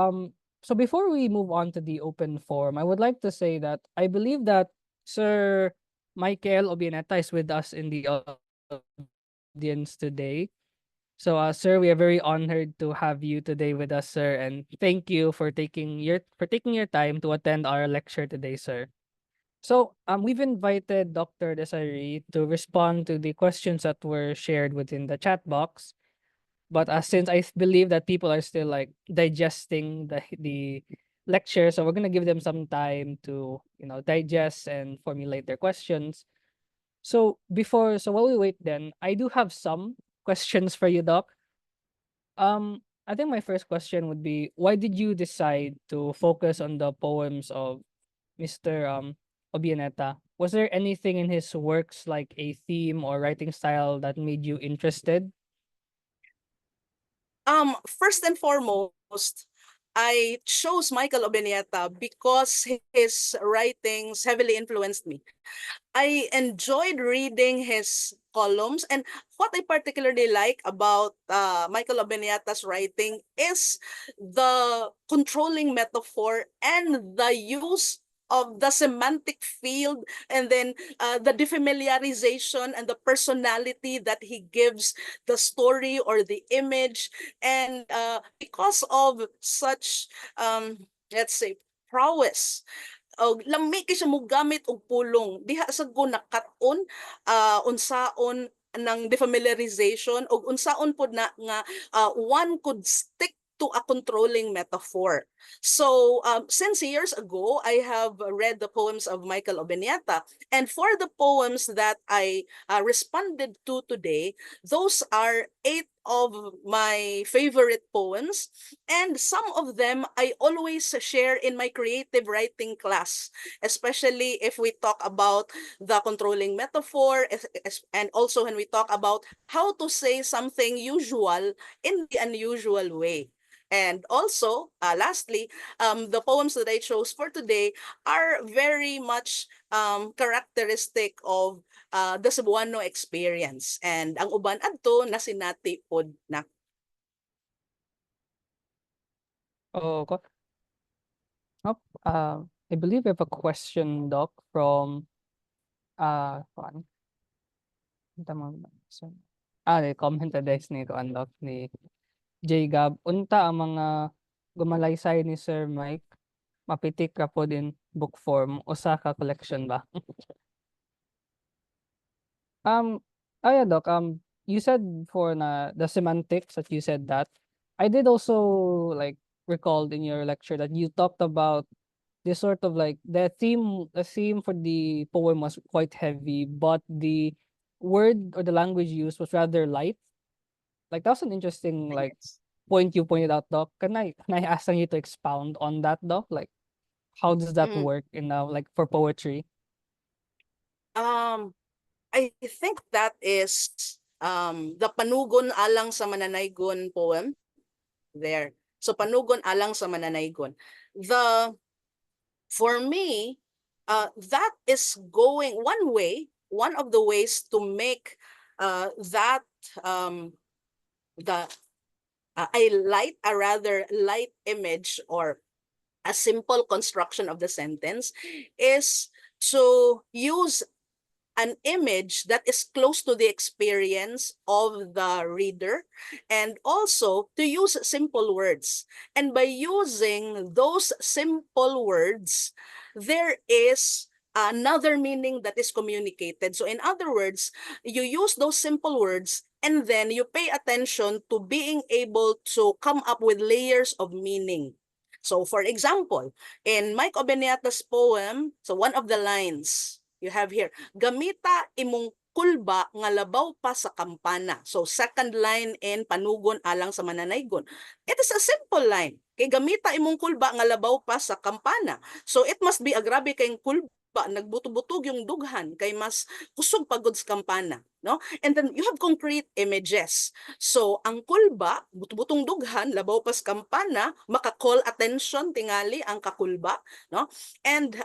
so before we move on to the open forum, I would like to say that I believe that Sir Michael Obenieta is with us in the audience today. So sir, we are very honored to have you today with us, sir, and thank you for taking your time to attend our lecture today, sir. So we've invited Dr. Desiree to respond to the questions that were shared within the chat box. But since I believe that people are still like digesting the lecture, so we're gonna give them some time to, you know, digest and formulate their questions. So while we wait, then I do have some questions for you, Doc. I think my first question would be, why did you decide to focus on the poems of Mr. Obenieta? Was there anything in his works, like a theme or writing style, that made you interested? First and foremost, I chose Michael Obenieta because his writings heavily influenced me. I enjoyed reading his columns. And what I particularly like about Michael Obenieta's writing is the controlling metaphor and the use of the semantic field, and then the defamiliarization and the personality that he gives the story or the image. And because of such, let's say, prowess, og lami kay siya mo gamit og pulong diha sa ko nakat-on unsaon ng defamiliarization og unsaon pod na nga one could stick to a controlling metaphor. So since years ago, I have read the poems of Michael Obenieta, and for the poems that I responded to today, those are 8 of my favorite poems, and some of them I always share in my creative writing class, especially if we talk about the controlling metaphor, and also when we talk about how to say something usual in the unusual way. And also, lastly, the poems that I chose for today are very much characteristic of the Cebuano experience. And ang uban adto na sinati pod na. Oh, I believe we have a question, Doc, from kuan. Tama ba? Ni comment na guys ni kuan, Doc, ni J Gab. Unta ang mga gumalaysay ni Sir Mike, mapitik ra po din book form, usa ka collection ba? Yeah, Doc, you said for the semantics that you said that. I did also like recalled in your lecture that you talked about this sort of like the theme for the poem was quite heavy, but the word or the language used was rather light. Like that was an interesting like point you pointed out, Doc. Can I ask you to expound on that, Doc? Like how does that work in like for poetry? I think that is the Panugon Alang sa Mananaygon poem there. So Panugon Alang sa Mananaygon. For me, that is going one of the ways to make that a rather light image or a simple construction of the sentence is to use an image that is close to the experience of the reader, and also to use simple words. And by using those simple words, there is another meaning that is communicated. So in other words, you use those simple words and then you pay attention to being able to come up with layers of meaning. So for example, in Mike Obenieta's poem, so one of the lines you have here, gamita imong kulba nga labaw pa sa kampana. So second line in Panugon Alang sa Mananaygon. It is a simple line. Kay gamita imong kulba nga labaw pa sa kampana. So it must be a grabe kayong kulba, nagbuto-butog yung dughan kay mas kusog pagod sa kampana, no? And then you have concrete images. So ang kulba, buto-butong dughan, labaw pa sa kampana, maka-call attention tingali ang kakulba, no? And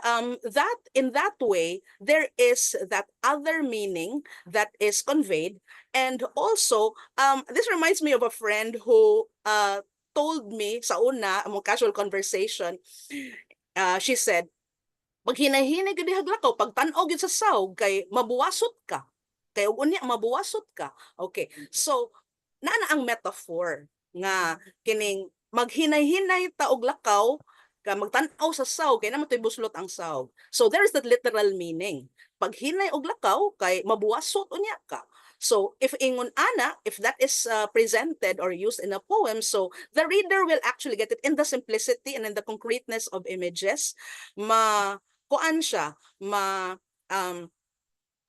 that in that way there is that other meaning that is conveyed. And also this reminds me of a friend who told me sa una among casual conversation, she said, pag hinahinay ka dihaglakaw, pag tan-og yun sa sawg, kay mabuwasot ka. Kay og unya mabuwasot ka. Okay. So, nana ang metaphor nga kining maghinay-hinay ta og lakaw, ka magtan-aw sa sawg, kay naman to'y buslot ang sawg. So, there is that literal meaning. Pag hinay og lakaw, kay mabuwasot unya ka. So, if ingon ana, if that is presented or used in a poem, so the reader will actually get it in the simplicity and in the concreteness of images. Kuan siya,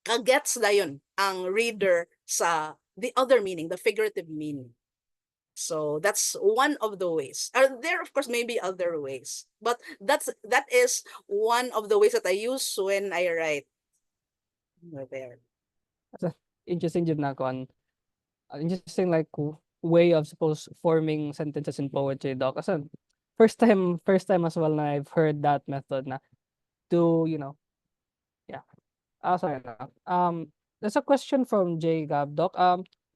kagets dayon ang reader sa the other meaning, the figurative meaning. So that's one of the ways. There, of course, may be other ways, but that is one of the ways that I use when I write. There. Interesting jud na kuan. Interesting like way of suppose forming sentences in poetry, Doc. Kasi first time as well na I've heard that method na to, yeah. Sorry na. There's a question from J Gab Doc.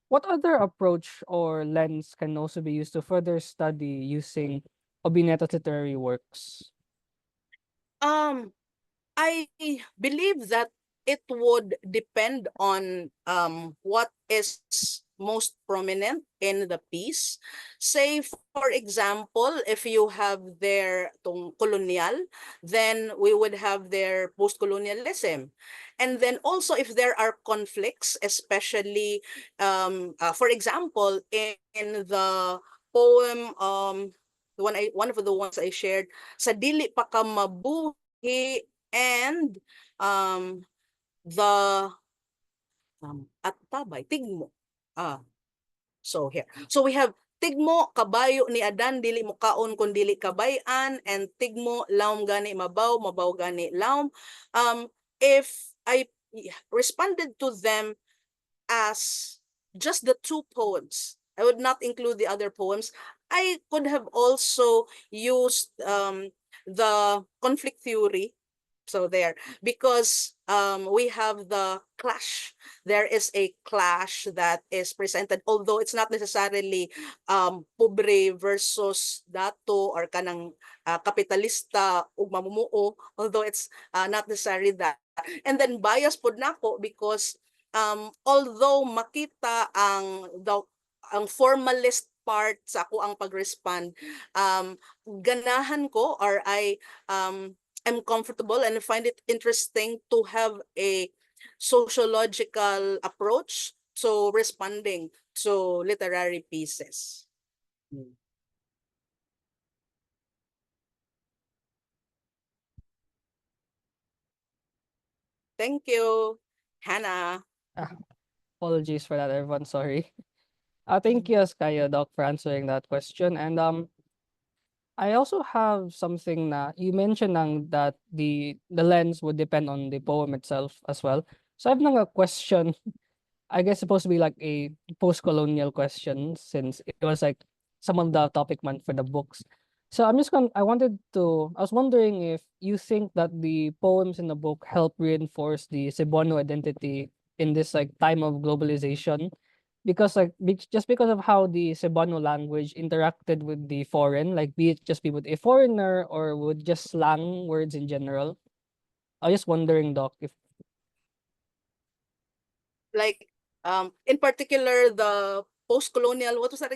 What other approach or lens can also be used to further study using Obenieta's literary works? Um, I believe that it would depend on what is most prominent in the piece. Say, for example, if you have their tong colonial, then we would have their post-colonialism. And then also if there are conflicts, especially, for example, in the poem, one of the ones I shared, sa dili pa ka mabuhi, and the at tabay, tigmo. So here. So we have tigmo, kabayo ni Adan, dili mo kaon kung dili kabay-an, and tigmo, lawom gani mabaw, mabaw gani lawom. If I responded to them as just the two poems, I would not include the other poems. I could have also used the conflict theory. So there, because we have the clash. There is a clash that is presented, although it's not necessarily pobre versus dato or kanang kapitalista ug mamumuo, although it's not necessarily that. And then bias pod nako because although makita ang formalist part sa ako ang pag-respond, ganahan ko or I'm comfortable and find it interesting to have a sociological approach to responding to literary pieces. Thank you, Hannah. Apologies for that, everyone. Sorry. Thank you, Kayo, Doc, for answering that question. And I also have something na you mentioned that the lens would depend on the poem itself as well. So I have a question. I guess supposed to be like a post-colonial question since it was like some of the topic man for the books. So I was wondering if you think that the poems in the book help reinforce the Cebuano identity in this like time of globalization, because like just because of how the Cebuano language interacted with the foreign, like be it just be with a foreigner or with just slang words in general. I was just wondering, Doc, if Like in particular the post-colonial, what was that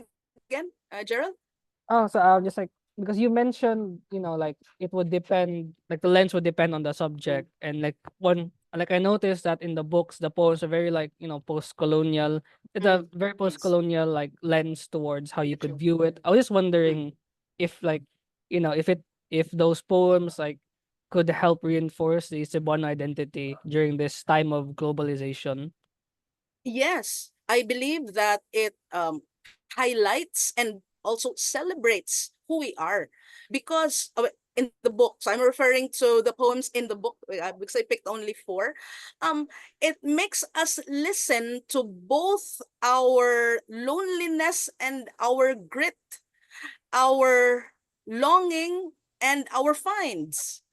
again, Gerald? oh, so just like because you mentioned, like it would depend, like the lens would depend on the subject, and like I noticed that in the books, the poems are very like post-colonial. It's a very Yes. post-colonial like lens towards how you could view it. I was just wondering if like if those poems like could help reinforce the Cebuano identity during this time of globalization. Yes, I believe that it highlights and also celebrates who we are, because in the books, I'm referring to the poems in the book because I picked only four. It makes us listen to both our loneliness and our grit, our longing and our finds,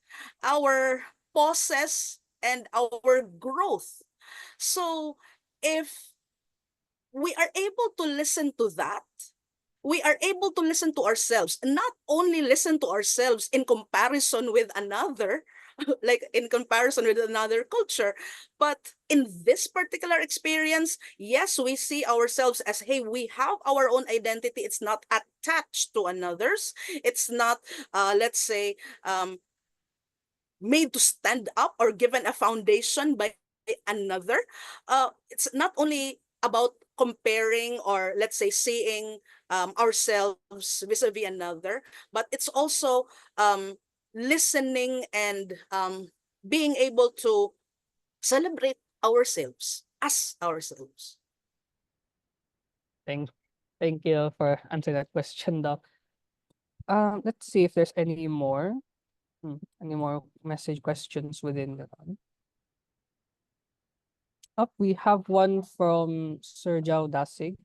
our pauses and our growth. So if we are able to listen to that, we are able to listen to ourselves, and not only listen to ourselves in comparison with another, like in comparison with another culture, but in this particular experience, yes, we see ourselves as, hey, we have our own identity. It's not attached to another's. It's not, let's say, made to stand up or given a foundation by another. It's not only about comparing or let's say seeing ourselves vis-a-vis another, but it's also listening and being able to celebrate ourselves as ourselves. Thank, thank you for answering that question, Doc. Let's see if there's any more. Any more message questions within the up? We have one from Sir Jao Dasig.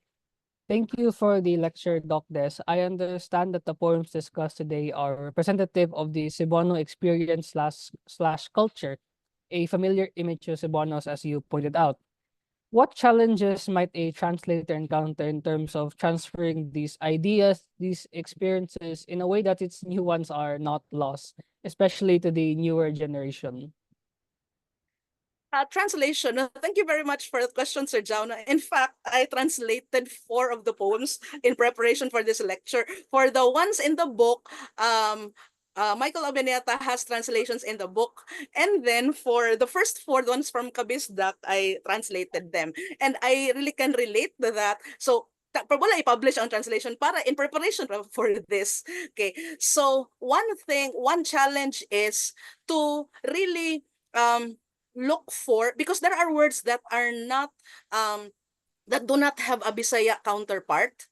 Thank you for the lecture, Doc Des. I understand that the poems discussed today are representative of the Cebuano experience slash culture, a familiar image of Cebuanos as you pointed out. What challenges might a translator encounter in terms of transferring these ideas, these experiences in a way that its new ones are not lost, especially to the newer generation? Translation. Thank you very much for the question, Sir Jauna. In fact, I translated 4 of the poems in preparation for this lecture. For the ones in the book, Michael Obenieta has translations in the book. And then for the first 4 ones from Kabisdak, I translated them. And I really can relate to that. So, wala i-publish ang translation para in preparation for this. Okay. So, one challenge is to really look for, because there are words that are not that do not have a Bisaya counterpart.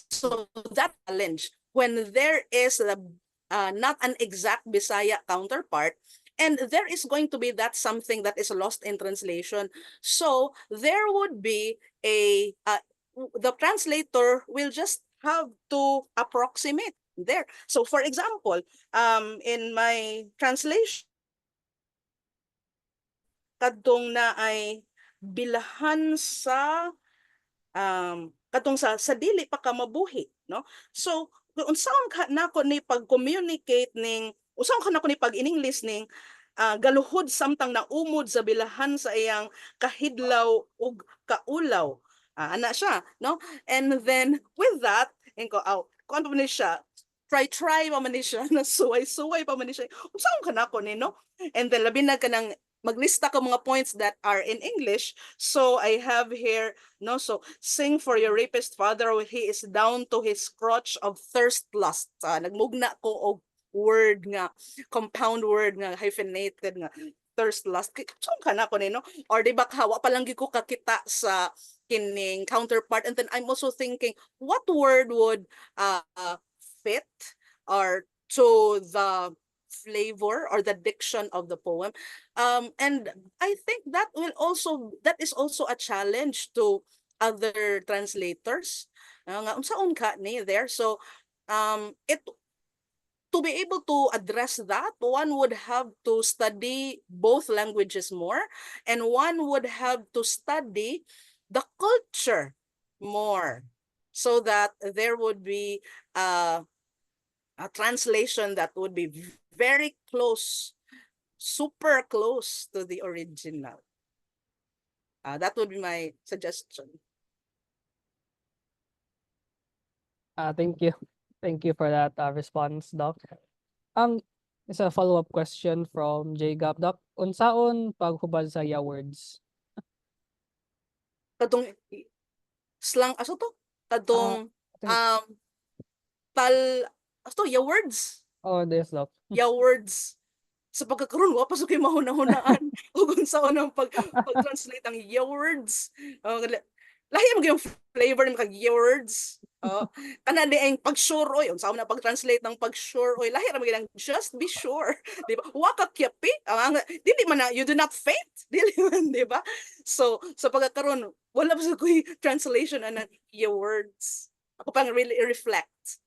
So that challenge when there is not an exact Bisaya counterpart, and there is going to be that something that is lost in translation. So there would be the translator will just have to approximate there. So for example, in my translation, kadtong na ay bilahan sa katong sa dili pa ka mabuhi, no? So kung unsaon ka nako ni pag-communicate ning unsaon ka nako ni pag-in-English ning galuhod samtang naumod sa bilahan sa iyang kahidlaw ug kaulaw. Ana siya, no? And then with that, inko kuan pa man ni siya, try pa man ni siya, na suway pa man ni siya. Unsaon ka nako ni, no? And then labi na ka ng maglista ka mga points that are in English. So I have here, no, so sing for your rapist father when he is down to his crotch of thirst lust. Nagmugna ko og word nga, compound word nga, hyphenated nga, thirst lust. Saan ka na ko no? Or di ba hawa pa lang ko kakita sa kining counterpart, and then I'm also thinking what word would fit or to the flavor or the diction of the poem. And I think that is also a challenge to other translators. Nga unsaon ka ni there. So it to be able to address that, one would have to study both languages more, and one would have to study the culture more, so that there would be a translation that would be very close, super close to the original. That would be my suggestion. Thank you. Thank you for that response, Doc. It's a follow-up question from J. Gap. Doc, unsaon paghubad sa ya words? Kadong slang aso to? Kadong I ya words. Oh, yes, Doc. Ya words. Sa pagkakaroon, wa pasok yung mahuna-hunaan. O kung saan ang pag-translate ang ya words. Lahi mo yung flavor ng kag-ya words. Kana di ang pag-sure, oy. Saan na pag-translate ng pag-sure, oy. Lahi mo yung just be sure. Di ba? Wa ka kyapi. Dili man na, you do not faint. Dili man, di ba? So, sa pagkakaroon, wala pa sa kuy translation ng ya words. Ako pang really reflect.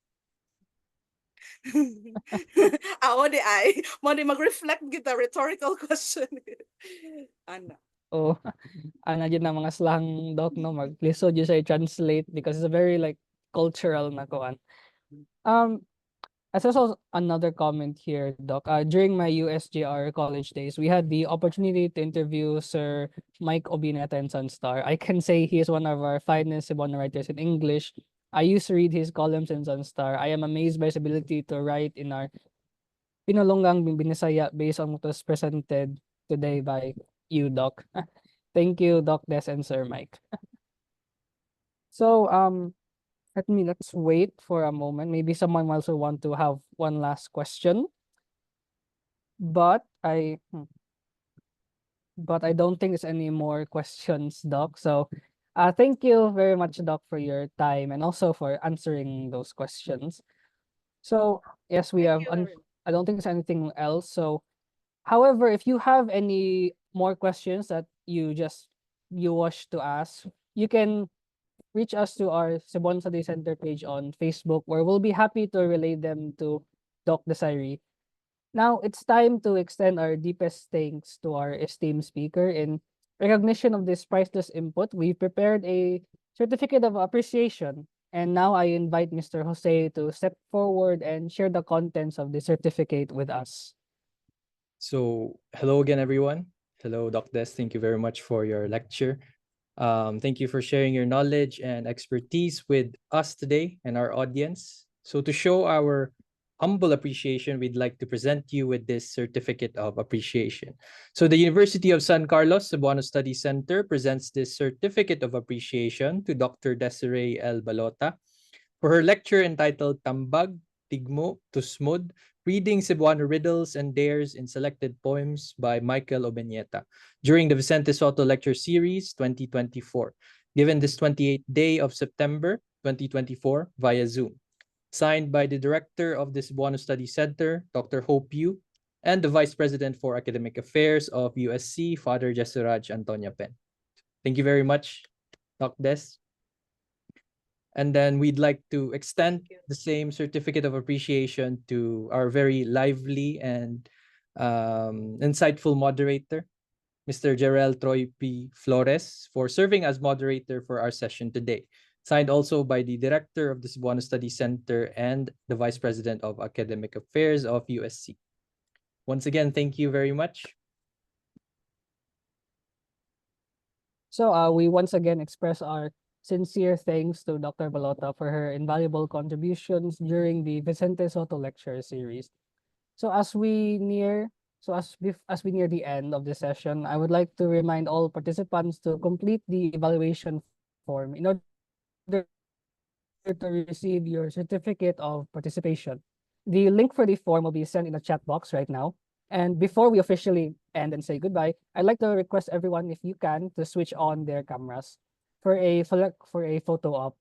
Ako di ay, mo di mag-reflect kita rhetorical question. Ana. Oh, ana dyan na mga slang, Doc, no? Maglisod yun sa i-translate because it's a very like cultural na kuan. As also another comment here, Doc. During my USJR college days, we had the opportunity to interview Sir Mike Obenieta in Sunstar. I can say he is one of our finest Cebuano writers in English. I used to read his columns in Sunstar. I am amazed by his ability to write in our Pinulonggang Binisaya based on what was presented today by you, Doc. Thank you, Doc Des and Sir Mike. So, let's wait for a moment. Maybe someone also want to have one last question. But I don't think there's any more questions, Doc. So, thank you very much, Doc, for your time and also for answering those questions. So, yes, we have. I don't think there's anything else. So, however, if you have any more questions that you wish to ask, you can reach us to our Cebuano Study Center page on Facebook, where we'll be happy to relay them to Doc Desiree. Now, it's time to extend our deepest thanks to our esteemed speaker in recognition of this priceless input, we prepared a certificate of appreciation. And now I invite Mr. Jose to step forward and share the contents of the certificate with us. So, hello again, everyone. Hello, Doc Des. Thank you very much for your lecture. Thank you for sharing your knowledge and expertise with us today and our audience. So, to show our humble appreciation, we'd like to present you with this certificate of appreciation. So, the University of San Carlos Cebuano Study Center presents this certificate of appreciation to Dr. Desiree L. Balota for her lecture entitled Tambag, Tigmo, Tusmod, Reading Cebuano Riddles and Dares in Selected Poems by Michael Obenieta during the Vicente Sotto Lecture Series 2024, given this 28th day of September 2024 via Zoom. Signed by the Director of the Cebuano Study Center, Dr. Hope Yu, and the Vice President for Academic Affairs of USC, Father Jesuraj Antonia Pen. Thank you very much, Doc Des. And then we'd like to extend the same certificate of appreciation to our very lively and insightful moderator, Mr. Jarel Troy P. Flores, for serving as moderator for our session today. Signed also by the Director of the Cebuano Study Center and the Vice President of Academic Affairs of USC. Once again, thank you very much. So we once again express our sincere thanks to Dr. Balota for her invaluable contributions during the Vicente Sotto Lecture Series. So as we near the end of the session, I would like to remind all participants to complete the evaluation form in order to receive your certificate of participation. The link for the form will be sent in the chat box right now. And before we officially end and say goodbye, I'd like to request everyone, if you can, to switch on their cameras for a photo op.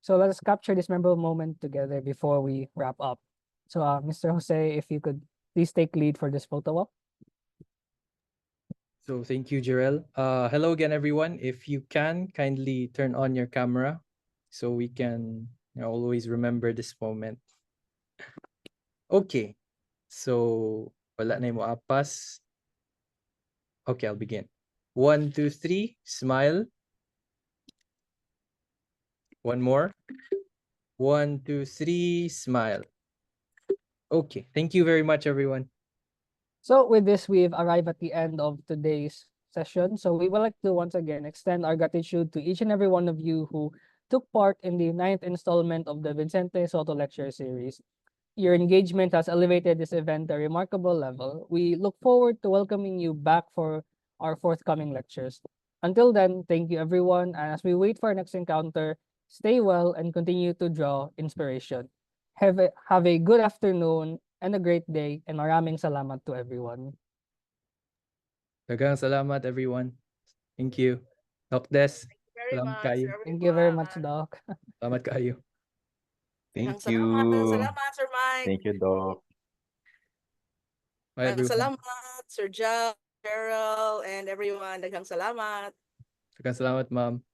So let us capture this memorable moment together before we wrap up. So Mr. Jose, if you could please take lead for this photo op. So thank you, Jarel. Hello again, everyone. If you can, kindly turn on your camera so we can always remember this moment. Okay, so wala na mo apas. Okay, I'll begin. 1, 2, 3, smile. One more. 1, 2, 3, smile. Okay, thank you very much, everyone. So with this, we've arrived at the end of today's session. So we would like to once again extend our gratitude to each and every one of you who took part in the 9th installment of the Vicente Sotto Lecture Series. Your engagement has elevated this event to a remarkable level. We look forward to welcoming you back for our forthcoming lectures. Until then, thank you everyone. And as we wait for our next encounter, stay well and continue to draw inspiration. Have a good afternoon and a great day, and maraming salamat to everyone. Daghang salamat, everyone. Thank you. Doc Des, Very salamat much, kayo. Thank you very much, everyone. Doc. Salamat kayo. Daghang Thank salamat. Daghang you. salamat, Sir Mike. Thank you, Doc. Bye, Daghang everyone. salamat, Sir Jal, Cheryl, and everyone. Daghang salamat. Daghang salamat, ma'am.